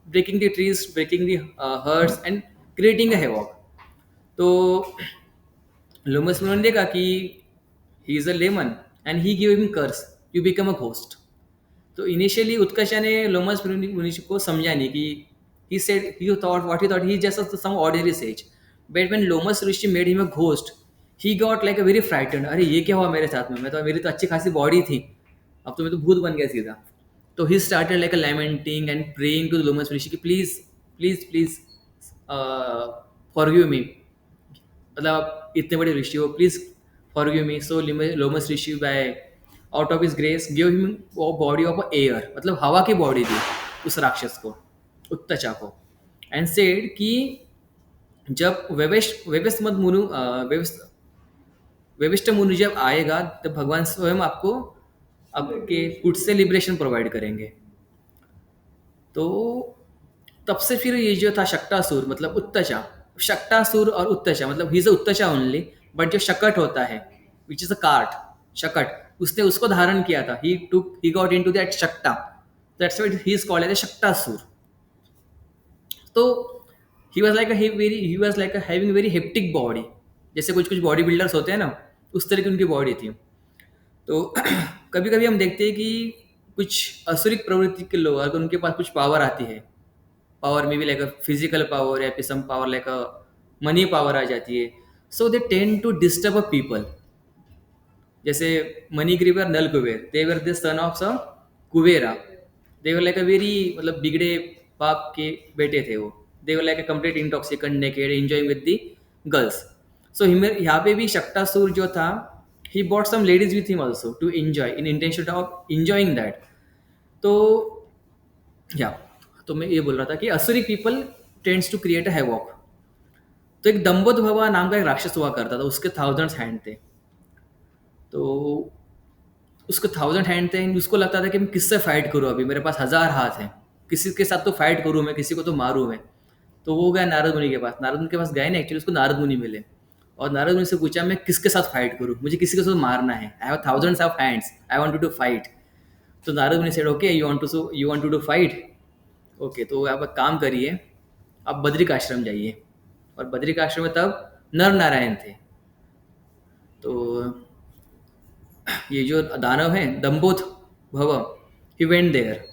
breaking the trees, breaking the herds, and creating a havoc. तो लोमस ने देखा कि he is a lemon and he gave him curse, you become a ghost. तो initially Utkarsha ने लोमस मुनि को समझा नहीं कि he said, he thought what he thought, he just some ordinary sage. But when Lomas Rishi made him a ghost, he got like a very frightened. अरे ये क्या हुआ मेरे साथ में? मैं तो, मेरी तो अच्छी खासी बॉडी थी, अब तो मैं तो भूत बन गया सीधा. तो he started like a lamenting and praying to the Lomas Rishi कि please forgive me. मतलब आप इतने बड़े ऋषि हो, please forgive me. So Lomas Rishi by out of his grace gave him a body of air, मतलब हवा की body दी उस राक्षस को, उत्तचा को, एंड सेड कि जब वेविष्ट मुनि जब आएगा तब भगवान स्वयं आपको आपके कुट से लिबरेशन प्रोवाइड करेंगे. तो तब से फिर ये जो था शक्टासुर, मतलब उत्तचा, शक्टासुर और उत्तचा, मतलब ही इज उत्तचा ओनली, बट जो शकट होता है विच इज अ कार्ट, शकट, उसने उसको धारण किया था. He got into that Shakta, that's why he is called as a Shaktasur. तो he was like having very haptic body. जैसे कुछ बॉडी बिल्डर्स होते हैं ना, उस तरह की उनकी बॉडी थी. तो कभी कभी हम देखते हैं कि कुछ असुरिक प्रवृत्ति के लोग अगर उनके पास कुछ पावर आती है, पावर में भी लाइक अ फिजिकल पावर या फिर some power like a money power आ जाती है, so they tend to disturb a people. जैसे Manigriva Nal Kuber, they were the son of स कुबेरा. दे वर लाइक अ वेरी मतलब बिगड़े बाप के बेटे थे वो. They were like a complete intoxicant naked enjoying with the girls. So यहाँ पे भी शक्तासुर जो था, he bought some ladies with him also to enjoy in intention of enjoying that. तो या, तो मैं ये बोल रहा था कि असुरी people tends to create a havoc. तो एक दम्बोदभवा नाम का एक राक्षस हुआ करता था, उसके थाउजेंड्स हैंड थे. तो उसको थाउजेंड हैंड थे, उसको लगता था कि मैं किससे फाइट करूँ, अभी मेरे पास 1000 हाथ हैं, किसी के साथ तो फाइट करूँ मैं, किसी को तो मारूँ मैं. तो वो गया नारद मुनि के पास. नारद मुनि के पास गए ना, एक्चुअली उसको नारद मुनि मिले. और नारद मुनि से पूछा मैं किसके साथ फाइट करूँ, मुझे किसी के साथ मारना है, I have thousands of hands, I want to fight. तो Narad Muni said okay, you want to fight. Okay, तो आप एक काम करिए, आप बद्रिक आश्रम जाइए. और बद्रिक आश्रम में तब नर नारायण थे. तो ये जो दानव हैं Dambhodbhava, he went there.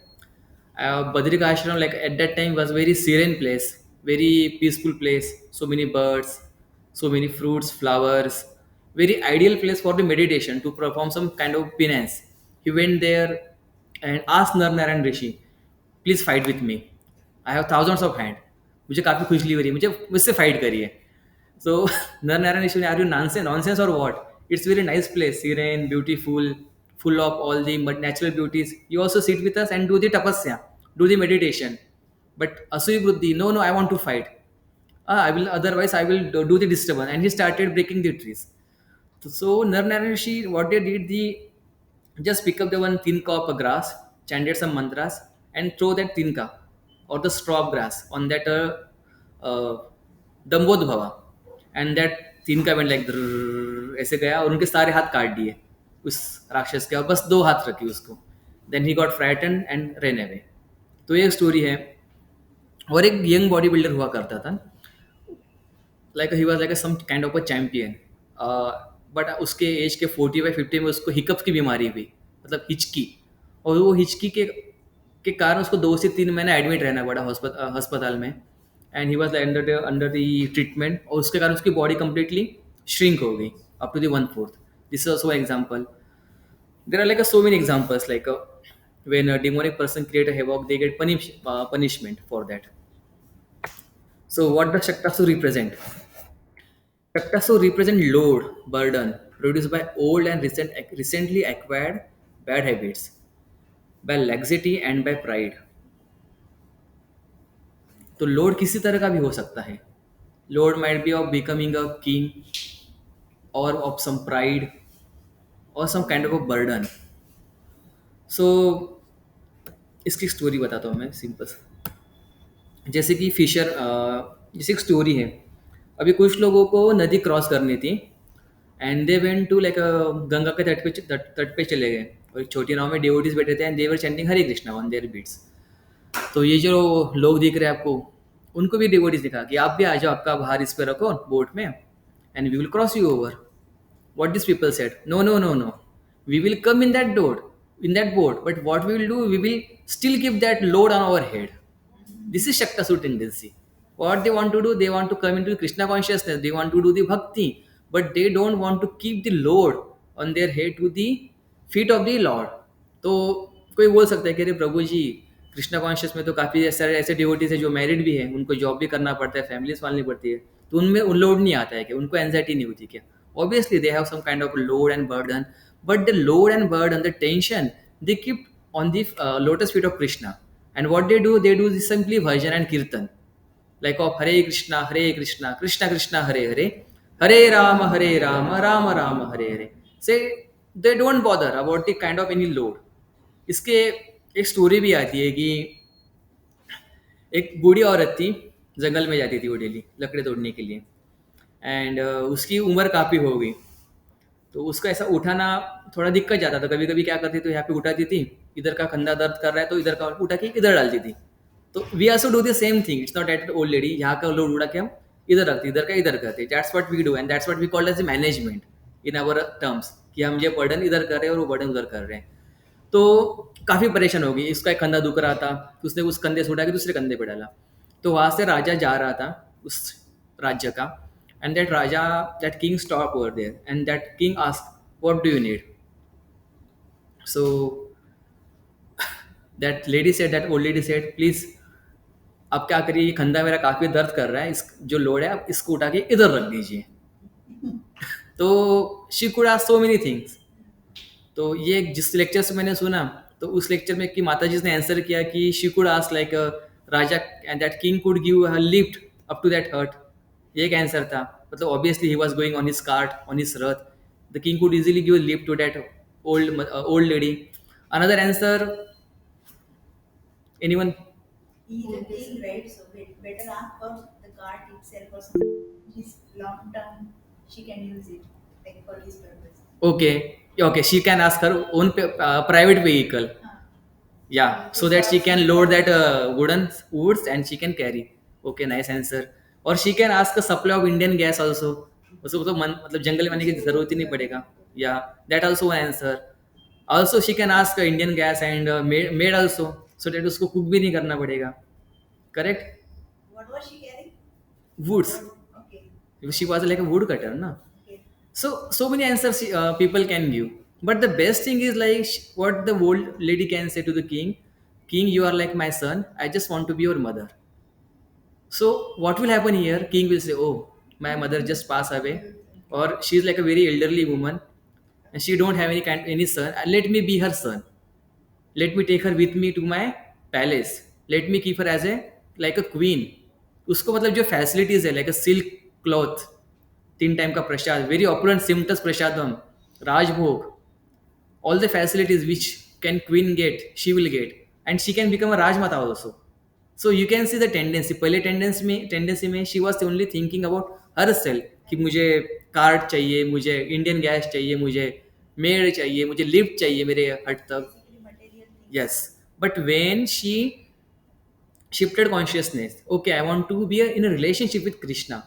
Badrika Ashram, like at that time, was very serene place, very peaceful place. So many birds, so many fruits, flowers. Very ideal place for the meditation to perform some kind of penance. He went there and asked Narnarayan Rishi, "Please fight with me. I have thousands of hand. मुझे काफ़ी खुजली हो रही है, मुझे मुझसे fight करिए." So Narnarayan Rishi, are you nonsense or what? It's very nice place, serene, beautiful, full of all the natural beauties. You also sit with us and do the tapasya, do the meditation. But Asuri Buddhi, no, I want to fight. I will, otherwise I will do the disturbance. And he started breaking the trees. So Narnarayan Rishi, what they did, the just pick up the one tinka of a grass, chanted some mantras, and throw that tinka or the straw of grass on that Dambodbhava. And that तिनका went like ऐसे गया और उनके सारे हाथ काट दिए उस राक्षस के, और बस 2 हाथ रखी उसको. Then he got frighten and ran away. तो ये स्टोरी है. और एक यंग बॉडी बिल्डर हुआ करता था, like he was like some kind of a champion. But उसके एज के 40 by 50 में उसको हिकअप्स की बीमारी हुई, मतलब हिचकी. और वो हिचकी के कारण उसको 2 से 3 महीने एडमिट रहना पड़ा अस्पताल में. And he was under the treatment, और उसके कारण उसकी बॉडी कंप्लीटली श्रिंक हो गई up to the 1/4. This is also example. There are like so many examples like when a demonic person create a havoc, they get punishment for that. So what does Shaktasur represent? Shaktasur represent load, burden produced by old and recently acquired bad habits, by laxity and by pride. तो load किसी तरह का भी हो सकता है. Load might be of becoming a king, और of some pride, और some kind of a burden. So इसकी स्टोरी बताता हूँ मैं सिंपल. जैसे कि फिशर, जैसे एक स्टोरी है. अभी कुछ लोगों को नदी क्रॉस करनी थी, and they went to like Ganga के तट पे चले गए. और एक छोटी नाव में डिवोटीज बैठे थे, and they were chanting Hare Krishna on their beats. तो ये जो लोग दिख रहे हैं आपको, उनको भी डिवोटीज दिखा कि आप भी आ जाओ, आपका बाहर इस पे रखो बोट में, and we will cross you over. What these people said, no, we will come in that boat, but what we will do, we will still keep that load on our head. This is Shaktasur tendency. What they want to do, they want to come into Krishna consciousness, they want to do the bhakti, but they don't want to keep the load on their head to the feet of the Lord. तो कोई बोल सकता है कि अरे प्रभु जी, Krishna conscious में तो काफ़ी सारे ऐसे डिवोटीज है जो मैरिड भी है, उनको जॉब भी करना पड़ता है, फैमिली संभालनी पड़ती है, तो उनमें उन लोड नहीं आता है, कि उनको एंजाइटी नहीं होती क्या? Obviously they have some kind of load and burden, but the load and burden, the tension, they keep on the lotus feet of Krishna. And what they do this simply bhajan and kirtan, like of Hare Krishna, Krishna Krishna, Hare Hare, Hare Rama, Rama Rama, Hare Hare. Say they don't bother about the kind of any load. इसके एक story भी आती है कि एक बूढ़ी औरत थी, जंगल में जाती थी वो डेली लकड़ी तोड़ने के लिए. एंड उसकी उम्र काफ़ी हो गई, तो उसका ऐसा उठाना थोड़ा दिक्कत जाता था. कभी कभी क्या करती, तो यहाँ पे उठाती थी, इधर का कंधा दर्द कर रहा है तो इधर का उठा के इधर डालती थी. तो we also do the same thing. It's not at old lady, यहाँ का लोड उड़ा के हम इधर रखते, इधर का इधर करते. That's what we do, and that's what we called as management in our terms, कि हम ये बर्डन इधर कर रहे हैं और वो बर्डन उधर कर रहे हैं. तो काफ़ी परेशान हो गई, इसका एक कंधा दुख रहा था, तो उसने उस कंधे से उठा के दूसरे कंधे पे डाला। तो वहाँ से राजा जा रहा था उस राज्य का, and that raja, that king stop over there and that king ask what do you need. So that lady said, that old lady said, please आप क्या करिए, ये कंधा मेरा काफ़ी दर्द कर रहा है, इस जो लोड है आप इसको उठा के इधर रख दीजिए। तो she could ask so many things. तो ये जिस लेक्चर से मैंने सुना, तो उस लेक्चर में कि माता जी ने आंसर किया कि she could ask like raja and that king could give her lift up to that hurt. ये एक आंसर था। मतलब obviously he was going on his cart, on his rath, the king could easily give lift to that old lady. Another answer, anyone? He is a king, right? So better ask for the cart itself or something. His long term, she can use it like for his purpose. Okay, okay, she can ask her own private vehicle. Huh. Yeah, so that she can load that wooden woods and she can carry. Okay, nice answer. Or she can ask a supply of Indian gas also. उसको तो मन मतलब जंगल में आने की जरूरत ही नहीं पड़ेगा. Yeah, that also one answer. Also she can ask Indian gas and maid also, so that उसको cook भी नहीं करना पड़ेगा. Correct? What was she carrying? Woods. Okay. She was like a wood cutter, na? Okay. So many answers people can give, but the best thing is like what the old lady can say to the king. King, you are like my son, I just want to be your mother. So what will happen here? King will say, oh, my mother just passed away, or she is like a very elderly woman and she don't have any son. Let me be her son, let me take her with me to my palace, let me keep her as a like a queen. उसको मतलब जो facilities है, like a silk cloth, 3 time का prasad, very opulent सिम्टस prasadam, rajbhog, all the facilities which can queen get, she will get, and she can become a rajmata also. So you can see the tendency, पहले tendency में she was only thinking about herself कि मुझे card चाहिए, मुझे Indian gas चाहिए, मुझे made चाहिए, मुझे लिफ्ट चाहिए मेरे हट तक. Basically, material things. Yes, but when she shifted consciousness, okay, I want to be in a relationship with Krishna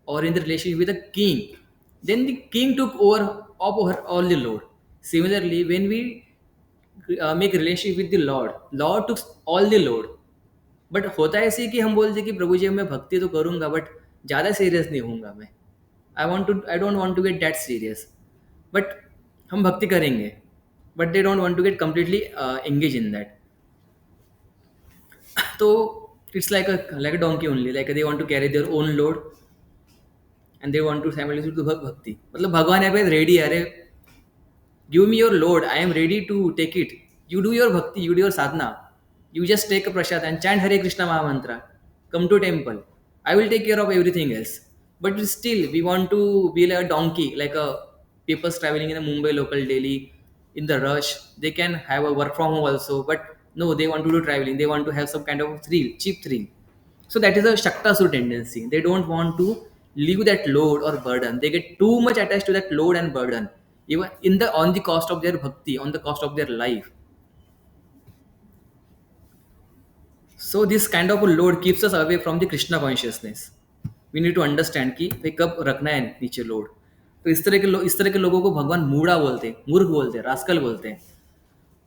or in the relationship with the king, then the king took over all the load. Similarly, when we make relationship with the Lord took all the load. But होता है ऐसे कि हम बोलते कि प्रभु जी मैं भक्ति तो करूंगा बट ज़्यादा सीरियस नहीं होऊंगा मैं, I don't want to get that serious, but हम भक्ति करेंगे, but they don't want to get completely engage in that. तो it's like a donkey only, like they want to carry their own load and they want to simultaneously to bhakti. मतलब भगवान यहाँ पे ready है, अरे give me your load, I am ready to take it. You do your bhakti, you do your sadhana, you just take a prasad and chant Hare Krishna Mahamantra, come to temple, I will take care of everything else. But still we want to be like a donkey, like a people traveling in a Mumbai local Delhi in the rush, they can have a work from home also, but no, they want to do traveling, they want to have some kind of thrill, cheap thrill. So that is a Shaktasur tendency. They don't want to leave that load or burden. They get too much attached to that load and burden, even in the on the cost of their bhakti, on the cost of their life. So this kind of a load keeps us away from the Krishna consciousness. We need to understand कि भाई कब रखना है नीचे load. तो इस तरह के लोगों को भगवान मूढ़ा बोलते हैं, मूर्ख बोलते हैं, रास्कल बोलते हैं.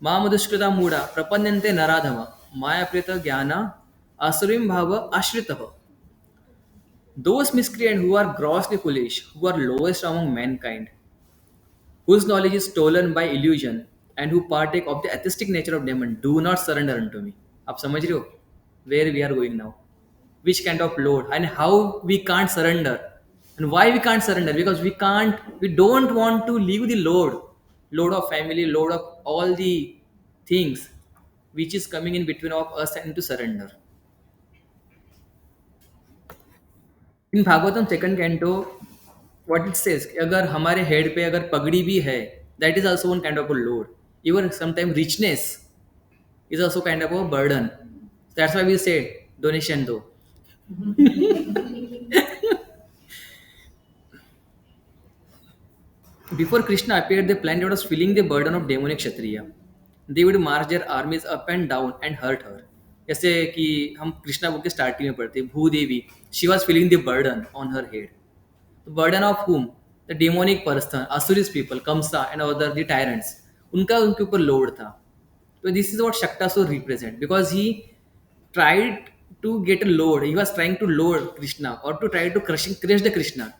माँ मधुष्कृता मूढ़ा प्रपन्यन्ते नराधम माया प्रेत ज्ञान असुरीम भाव आश्रित. Those miscreants who are grossly foolish, who are lowest among mankind, whose knowledge is stolen by illusion, and who partake of the atheistic nature of demon, do not surrender unto me. आप समझ रहे हो where we are going now? Which kind of load and how we can't surrender, and why we can't surrender? Because we don't want to leave the load of family, load of all the things which is coming in between of us and to surrender. In Bhagavatam second canto what it says, अगर हमारे head पे अगर पगड़ी भी है, that is also one kind of a load. Even sometime richness is also kind of a burden. That's why we say donation दो. Before Krishna appeared, the planet was feeling the burden of demonic Kshatriya. They would march their armies up and down and hurt her. जैसे कि हम Krishna book के starting में पढ़ते हैं, Bhudevi, she was feeling the burden on her head. The burden of whom? The demonic person, Asuris people, Kamsa and other the tyrants. उनका उनके ऊपर लोड था. So this is what Shaktasur represent, because he tried to get a load. He was trying to load Krishna or to try to crush the Krishna.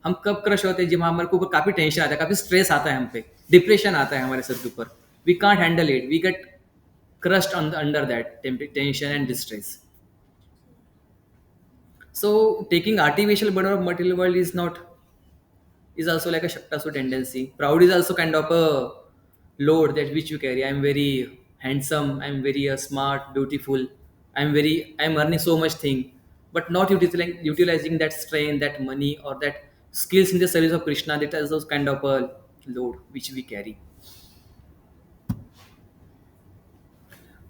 हम कब crush होते हैं, जब हमारे को ऊपर काफी टेंशन आता है, काफी स्ट्रेस आता है, हम पे डिप्रेशन आता है हमारे सर के ऊपर. We can't handle it, we get crushed on under that tension and distress. So taking artificial burden of material world is not, is also like a Shaktasu tendency. Proud is also kind of a load that which you carry. I'm very handsome, I'm very smart, beautiful, I'm earning so much thing, but not utilizing that strain, that money, or that skills in the service of Krishna. That is those kind of a load which we carry.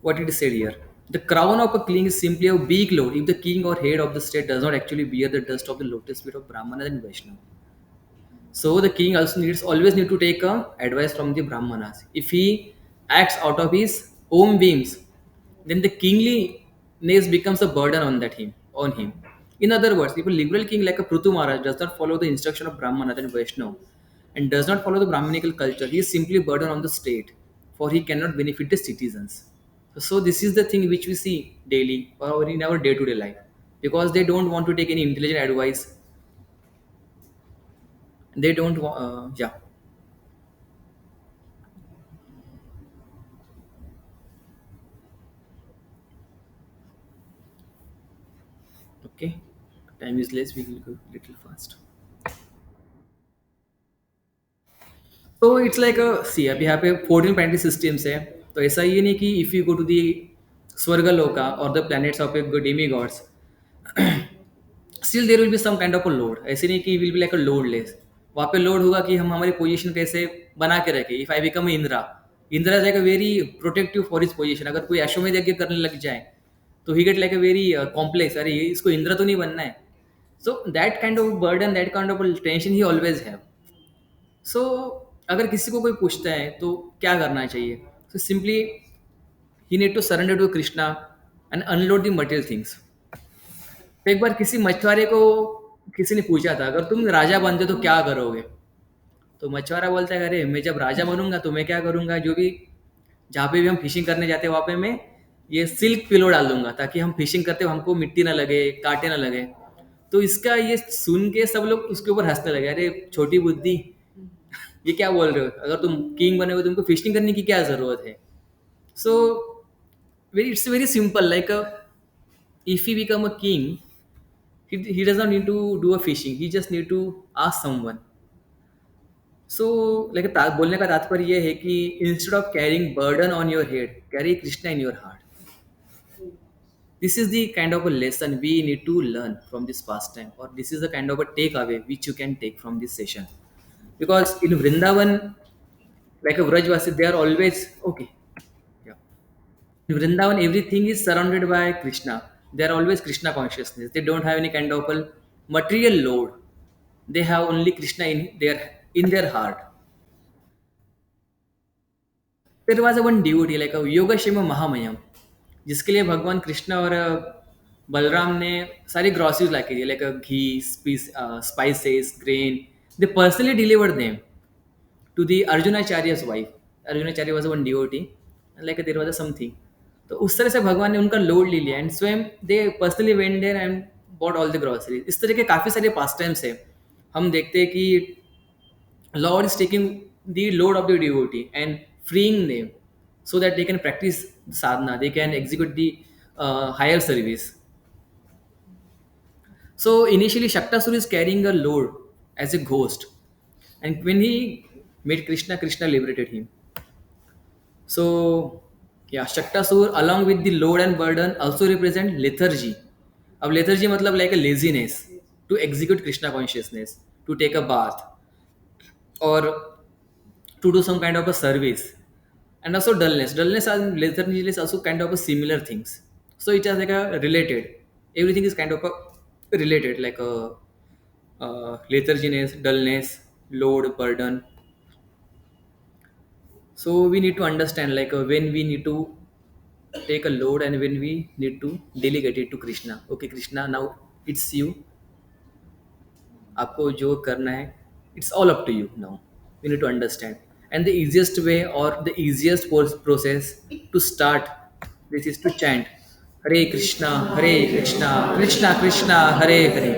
What it is said here. The crown of a king is simply a big load if the king or head of the state does not actually bear the dust of the lotus feet of Brahmana and Vaishnava. So the king also needs always need to take advice from the Brahmanas. If he acts out of his own whims, then the kingliness becomes a burden on him. In other words, if a liberal king like a Prithu Maharaj does not follow the instruction of Brahmana and Vaishnava and does not follow the Brahminical culture, he is simply a burden on the state, for he cannot benefit the citizens. So this is the thing which we see daily or in our day-to-day life, because they don't want to take any intelligent advice. They don't want, yeah. Okay, time is less. We will go little fast. So it's like a, see अभी यहाँ पे 14 planetary systems है. तो ऐसा ये नहीं कि if you go to the स्वर्गलोका or the planets of a good demigods, still there will be some kind of a load. ऐसे नहीं कि will be like a loadless. वहाँ पे लोड होगा कि हम हमारी पोजीशन कैसे बना के रखें. If I become Indra, Indra is like a very protective for his position. अगर कोई अश्वमेध यज्ञ करने लग जाए तो he get like a very complex, अरे इसको इंद्र तो नहीं बनना है. So that kind of burden, that kind of tension he always have. So अगर किसी को कोई पूछता है तो क्या करना चाहिए, so simply he need to surrender to Krishna and unload the material things. तो एक बार किसी मछुआरे को किसी ने पूछा था, अगर तुम राजा बनते तो क्या करोगे. तो मछुआरा बोलता है, अरे मैं जब राजा बनूंगा तो मैं क्या करूंगा, जो भी जहाँ पे भी हम फिशिंग करने जाते हैं वहाँ पे मैं ये सिल्क पिलो डाल दूंगा, ताकि हम फिशिंग करते हो हमको मिट्टी ना लगे, कांटे ना लगे. तो इसका ये सुन के सब लोग उसके ऊपर हंसने लगे, अरे छोटी बुद्धि, ये क्या बोल रहे हो, अगर तुम किंग बने हो तुमको फिशिंग करने की क्या जरूरत है. So very it's very simple, like if he become a king, he does not need to do a fishing, he just need to ask someone. So like बोलने का तात्पर्य ये है कि instead of carrying burden on your head, carry Krishna in your heart. This is the kind of a lesson we need to learn from this pastime, or this is the kind of a takeaway which you can take from this session. Because in Vrindavan, like a Vrajvasi, they are always okay. Yeah. In Vrindavan, everything is surrounded by Krishna. They are always Krishna consciousness. They don't have any kind of a material load. They have only Krishna in their heart. There was a one devotee like a Yogashema Mahamayam, जिसके लिए भगवान कृष्ण और बलराम ने सारी groceries ला के दी, like ghee, spices, grain. They personally delivered them to the Arjunacharya's wife. Arjunacharya was one devotee, like there was something. तो उस तरह से भगवान ने उनका लोड ले लिया एंड स्वयं they personally went there and bought all the groceries. इस तरह के काफ़ी सारे पास टाइम्स है. हम देखते हैं कि Lord is taking the load of the devotee and freeing them so that they can practice sadhana, they can execute the higher service. So initially, Shaktasur is carrying a load as a ghost, and when he met Krishna, Krishna liberated him. So yeah, Shaktasur along with the load and burden also represent lethargy. अब lethargy मतलब like a laziness to execute Krishna consciousness, to take a bath, or to do some kind of a service. And also dullness and lethargy is also kind of a similar things. So it is like a related, everything is kind of a related, like a letharginess, dullness, load, burden. So we need to understand like when we need to take a load and when we need to delegate it to Krishna. Okay, Krishna, now it's you, आपको जो करना है, it's all up to you now. We need to understand. And the easiest way or the easiest process to start this is to chant Hare Krishna, Krishna Krishna, Hare Hare,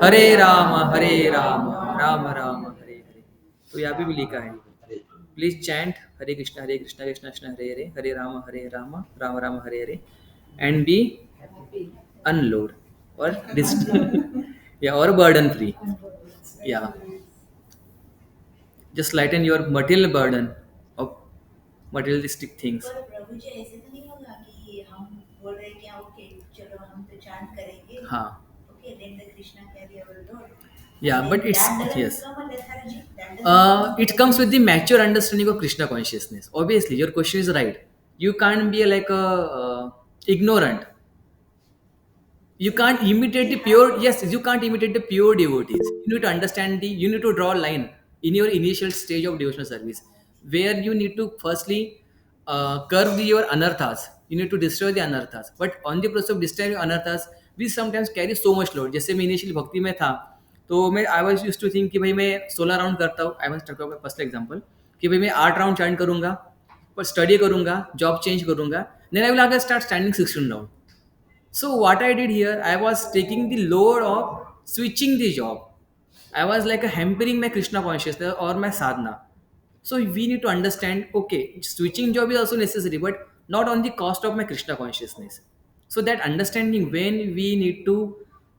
Hare Rama, Rama Rama, Hare Hare. तो यहाँ पे भी लिखा है please chant Hare Krishna, Krishna Krishna, Hare Hare, Hare Rama, Rama Rama, Hare Hare, and be unload or yeah, or burden free. Yeah, just lighten your material burden of materialistic things. पर प्रभु जी ऐसे तो नहीं होगा कि हम बोल रहे हैं कि ओके चलो हम तो चांट करेंगे, हाँ, okay then the Krishna carry our lord, yeah, but it's that doesn't yes. become a lethargy, that doesn't It comes with the mature understanding of Krishna consciousness. Obviously, your question is right. You can't be like a ignorant. You can't imitate the pure. Yes, you can't imitate the pure devotees. You need to understand the. You need to draw a line in your initial stage of devotional service, where you need to firstly curb your anarthas. You need to destroy the anarthas. But on the process of destroying anarthas, we sometimes carry so much load. जैसे मैं initially भक्ति में था, तो मैं I was used to think कि भाई मैं 16 राउंड करता हूँ. I was talking about first example कि भाई मैं 8 राउंड चांट करूंगा, पर स्टडी करूंगा, जॉब चेंज करूंगा, देन आई विल आगे start standing 16 round. So what I did here, I was taking the load of switching the job. I was like a hampering my Krishna consciousness or my sadhana. So we need to understand, okay, switching job is also necessary, but not on the cost of my Krishna consciousness. So that understanding when we need to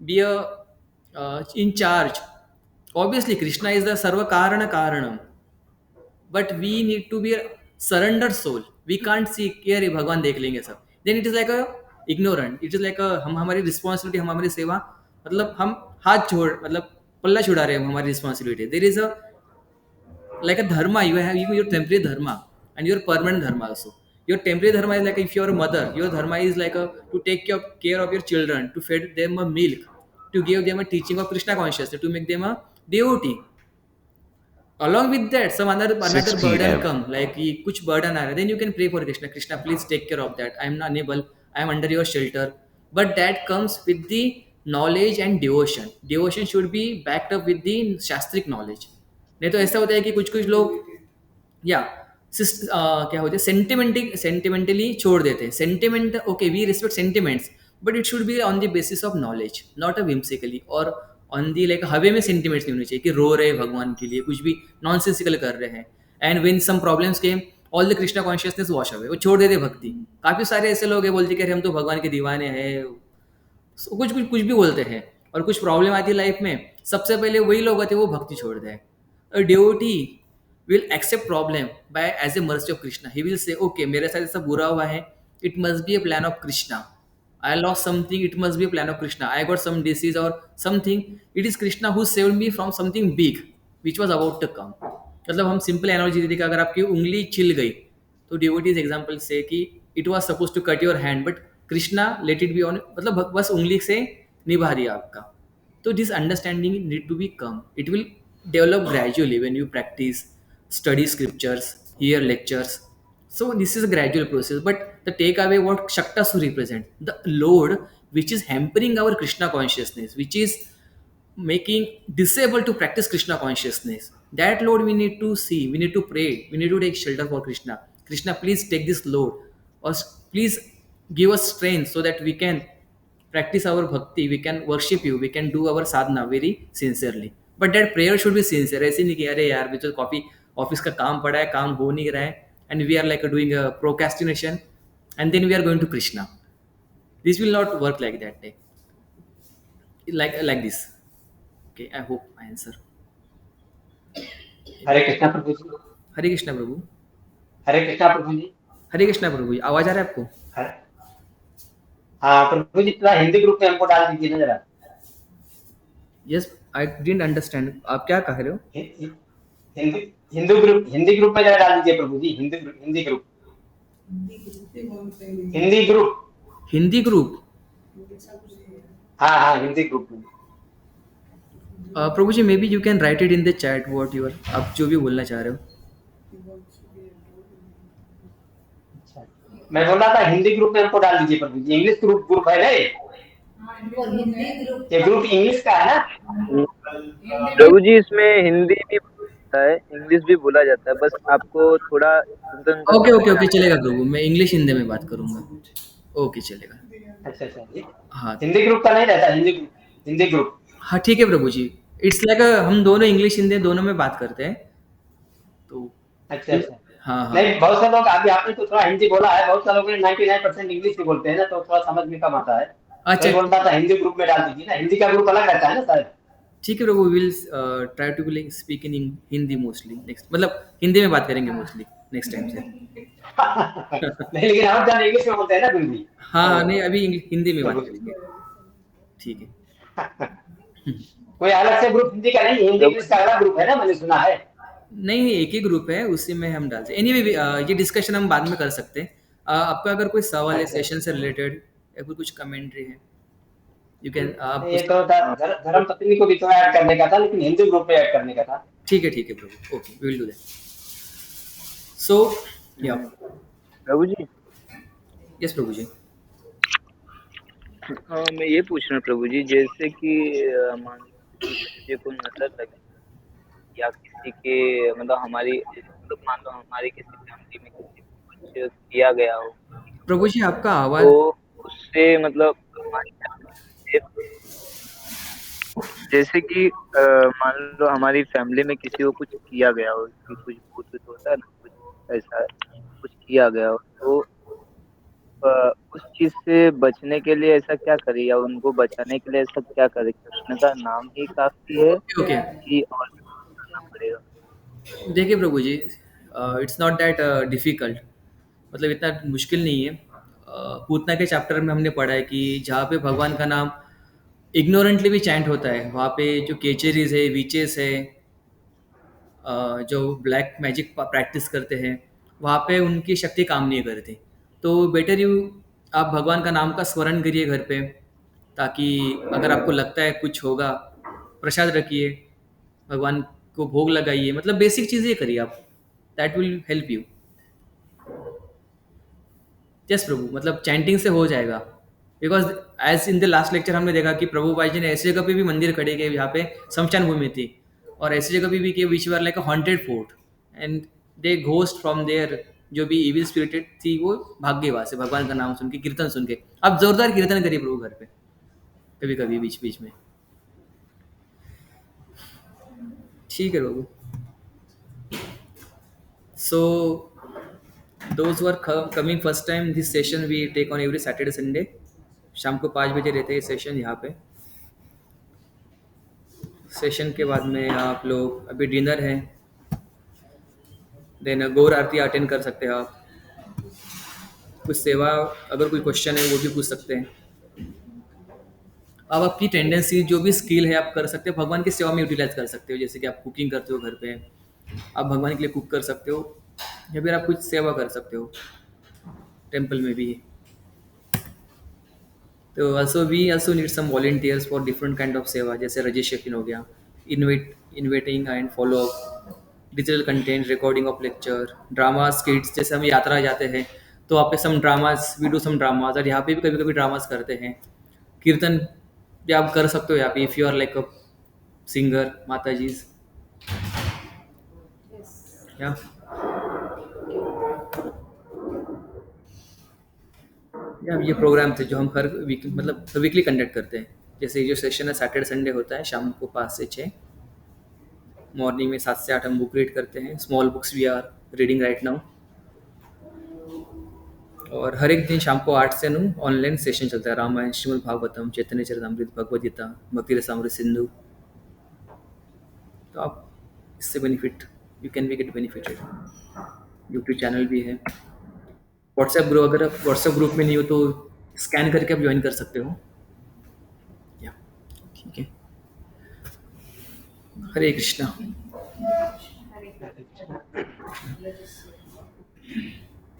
be in charge. Obviously, Krishna is the Sarva Karana Karanam, but we need to be a surrendered soul. We can't see कि अरे भगवान देख लेंगे सब. Then it is like a ignorant. It is like a हम हमारी responsibility, हम हमारी सेवा, मतलब हम हाथ छोड़, मतलब पल्ला छुड़ा रहे हैं हम हमारी responsibility. There is a like a dharma. You have your temporary dharma and your permanent dharma also. Your temporary dharma is like if you are a mother, your dharma is like a to take care of your children, to feed them a milk, to give them a teaching of Krishna consciousness, to make them a devotee. Along with that some another 6 burden p.m. come like कि कुछ burden आ रहा है, then you can pray for Krishna, please take care of that, I am unable, I am under your shelter. But that comes with the knowledge and devotion should be backed up with the शास्त्रिक knowledge. नहीं तो ऐसा होता है कि कुछ कुछ लोग या क्या होते हैं सेंटिमेंटली छोड़ देते हैं. Sentiment okay, we respect sentiments, but it should be on the basis of knowledge, not a whimsically और ऑन दी लाइक हवे में सेंटिमेंट्स नहीं होने चाहिए कि रो रहे भगवान के लिए, कुछ भी नॉनसेंसिकल कर रहे हैं. And when some problems came, all the Krishna consciousness wash away, वो छोड़ देते भक्ति. काफ़ी सारे ऐसे लोग हैं बोलते कि अरे हम तो भगवान के दीवाने हैं, कुछ भी बोलते हैं, और कुछ प्रॉब्लम आती है लाइफ में, सबसे पहले वही लोग होते हैं वो भक्ति छोड़ दें. A devotee will accept problem by as a mercy of Krishna. He will say, okay, मेरे साथ ऐसा बुरा हुआ है, it must be a plan of Krishna. I lost something, it must be a plan of Krishna. I got some disease or something, it is Krishna who saved me from something big which was about to come. मतलब हम simple energy देते कि अगर आपकी उंगली छिल गई तो डिवोटीज एग्जाम्पल से कि it was suppose to cut your hand but Krishna let it be on, मतलब बस उंगली से निभा दिया आपका. तो this understanding need to become. It will develop gradually when you practice, study scriptures, hear lectures. So this is a gradual process. But the takeaway what Shaktasu represent, the load which is hampering our Krishna consciousness, which is making disabled to practice Krishna consciousness. That load we need to see, we need to pray, we need to take shelter for Krishna. Krishna, please take this load, or please give us strength so that we can practice our bhakti, we can worship you, we can do our sadhana very sincerely. But that prayer should be sincere. ऐसे नहीं कि अरे यार मुझे coffee office का काम पड़ा है, काम हो नहीं रहा है, and we are like doing a procrastination and then we are going to Krishna. This will not work like that. Like this. Okay, I hope I answer. हरे कृष्णा प्रभु जी. हरे कृष्णा प्रभु. हरे कृष्णा प्रभु जी. हरे कृष्णा प्रभु जी. आवाज आ रहा है आपको? हाँ प्रभु जी, थोड़ा हिंदी ग्रुप में हमको डाल दीजिए ना जरा. Yes, I didn't understand. आप क्या कह रहे हो? हिंदी ग्रुप में जरा डाल दीजिए प्रभु जी. हिंदी ग्रुप. हिंदी ग्रुप. हाँ हिंदी ग्रुप में. प्रभु जी, may be you can write it in the chat what you are, आप जो भी बोलना चाह रहे हो. मैं बोल रहा था हिंदी ग्रुप में हमको डाल दीजिए प्रभु जी. इंग्लिश ग्रुप है ना ये ग्रुप इंग्लिश का है ना प्रभु जी इसमें हिंदी भी जाता है, इंग्लिश भी बोला जाता है, बस आपको थोड़ा सुनते-सुनते ओके समझ ओके में ओके, आना चलेगा चाहिए। प्रभु, मैं इंग्लिश हिंदी में बात करूंगा। ओके चलेगा। अच्छा अच्छा, हाँ हिंदी ग्रुप का नहीं रहता, हिंदी ग्रुप। हाँ, ठीक है प्रभु जी। इट्स लाइक हम दोनों इंग्लिश हिंदी दोनों में बात करते हैं, तो अच्छा अच्छा। हाँ हाँ। नहीं, बहुत से लोग, अभी आपने तो थोड़ा हिंदी बोला है, बहुत से लोग 99% इंग्लिश ही बोलते हैं ना, तो थोड़ा समझ में कम आता है। अच्छा मैं बोलता था हिंदी ग्रुप में डाल दीजिए ना, हिंदी का ग्रुप अलग रहता है ना शायद। ठीक है प्रभु, will try to speak in Hindi mostly next, मतलब हिंदी में बात करेंगे मोस्टली नेक्स्ट टाइम से। नहीं, लेकिन हम जान इंग्लिश में बोलते हैं ना फिर भी। हाँ हाँ, नहीं तो अभी हिंदी में बात तो करेंगे। ठीक है। कोई अलग से ग्रुप हिंदी का नहीं, हिंदी प्रभु इंग्लिश का अलग ग्रुप है ना, मैंने सुना है। नहीं नहीं, एक ही ग्रुप है, उसी में हम डालते हैं। एनीवे ये डिस्कशन हम बाद में कर सकते हैं। आपका अगर कोई सवाल है अच्छा सेशन अच्छा। से रिलेटेड या फिर कुछ कमेंट्री है, यू कैन आप ये कुछ। तो धर्म पत्नी को भी तो ऐड करने का था, लेकिन हिंदी ग्रुप में ऐड करने का था। ठीक है प्रभु, okay we will do that. So yeah, प्रभु जी, यस प्रभु जी। मैं ये पूछ रहा हूँ प्रभु जी, जैसे कि मान लो किसी बच्चे को नजर लगे या किसी के मतलब हमारी मतलब मान लो हमारी किसी फैमिली में किसी को कुछ किया गया हो, प्रभु जी आपका तो आवाज। उससे मतलब हमारी फैमिली जैसे कि मान लो हमारी फैमिली में किसी को कुछ किया गया हो, कि कुछ भूत वूत होता है ना, कुछ ऐसा कुछ किया गया हो, तो उस चीज से बचने के लिए ऐसा क्या करे, या उनको बचाने के लिए ऐसा क्या करे? कृष्ण का नाम ही काफी है ओके ओके, कि और भी कुछ करना पड़ेगा? देखिए प्रभु जी, इट्स नॉट दैट डिफिकल्ट, मतलब इतना मुश्किल नहीं है। पूतना के चैप्टर में हमने पढ़ा है कि जहाँ पे भगवान का नाम इग्नोरेंटली भी चैंट होता है, वहाँ पे जो केचरीज है, विचेस है, जो ब्लैक मैजिक प्रैक्टिस करते हैं, वहाँ पे उनकी शक्ति काम नहीं करती। तो बेटर यू, आप भगवान का नाम का स्मरण करिए घर पे, ताकि अगर आपको लगता है कुछ होगा, प्रसाद रखिए, भगवान को भोग लगाइए, मतलब बेसिक चीज़ें करिए आप, that will help you. Yes प्रभु, मतलब चैंटिंग से हो जाएगा। Because as in the last lecture हमने देखा कि प्रभु भाई जी ने ऐसी जगह पे भी मंदिर खड़े किए जहाँ पे शमशान भूमि थी, और ऐसी जगह पे भी किए which were like a haunted fort, and they ghost from there, जो भी इविल स्पिरिटेड थी वो भाग गई वहाँ से, भगवान का नाम सुन के, कीर्तन सुन के। आप जोरदार कीर्तन करिए प्रभु घर पे, कभी कभी बीच बीच में। ठीक है प्रभु। So those were coming first time, this session we take on every Saturday Sunday, शाम को 5 बजे रहते हैं सेशन यहाँ पे। सेशन के बाद में आप लोग, अभी डिनर है, देन गौर आरती अटेंड कर सकते हैं आप। कुछ सेवा, अगर कोई क्वेश्चन है वो भी पूछ सकते हैं आप। आपकी टेंडेंसी, जो भी स्किल है आप कर सकते हो, भगवान की सेवा में यूटिलाइज कर सकते हो। जैसे कि आप कुकिंग करते हो घर पे, आप भगवान के लिए कुक कर सकते हो, या फिर आप कुछ सेवा कर सकते हो टेम्पल में भी। तो also we also need some volunteers for different kind of सेवा, जैसे रजिस्ट्रेशन हो गया, inviting and follow up, digital content, recording of lecture, drama skits. जैसे हम यात्रा जाते हैं तो वहाँ पे some dramas, we do some dramas, और यहाँ पे भी कभी कभी ड्रामाज करते हैं। कीर्तन भी आप कर सकते हो यहाँ पे, if you are like a singer, माता जी। या ये प्रोग्राम थे जो हम हर वीक, मतलब वीकली कंडक्ट करते हैं। जैसे ये जो सेशन है सैटरडे संडे होता है, शाम को 5 से 6, मॉर्निंग में 7 से 8 हम बुक रीड करते हैं। Small books we are reading right now. और हर एक दिन शाम को 8 से 9 ऑनलाइन सेशन चलता है, रामायण, श्रीमद् भागवतम, चैतन्य चरितमृत, भगवद गीता, भक्ति रसामृत सिंधु। तो आप इससे benefit, you can be get benefited. YouTube channel भी है। व्हाट्सएप ग्रुप, अगर आप व्हाट्सएप ग्रुप में नहीं हो तो स्कैन करके आप ज्वाइन कर सकते हो। या ठीक है। हरे कृष्णा।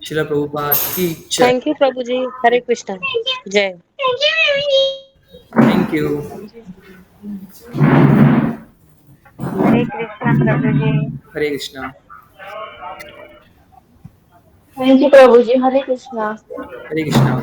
शिला प्रभुपाद की जय। Thank you Prabhu ji. हरे कृष्णा। जय। Thank you. Hare Krishna Prabhu ji. Hare Krishna. Thank you Prabhu ji. Hare Krishna. Hare Krishna.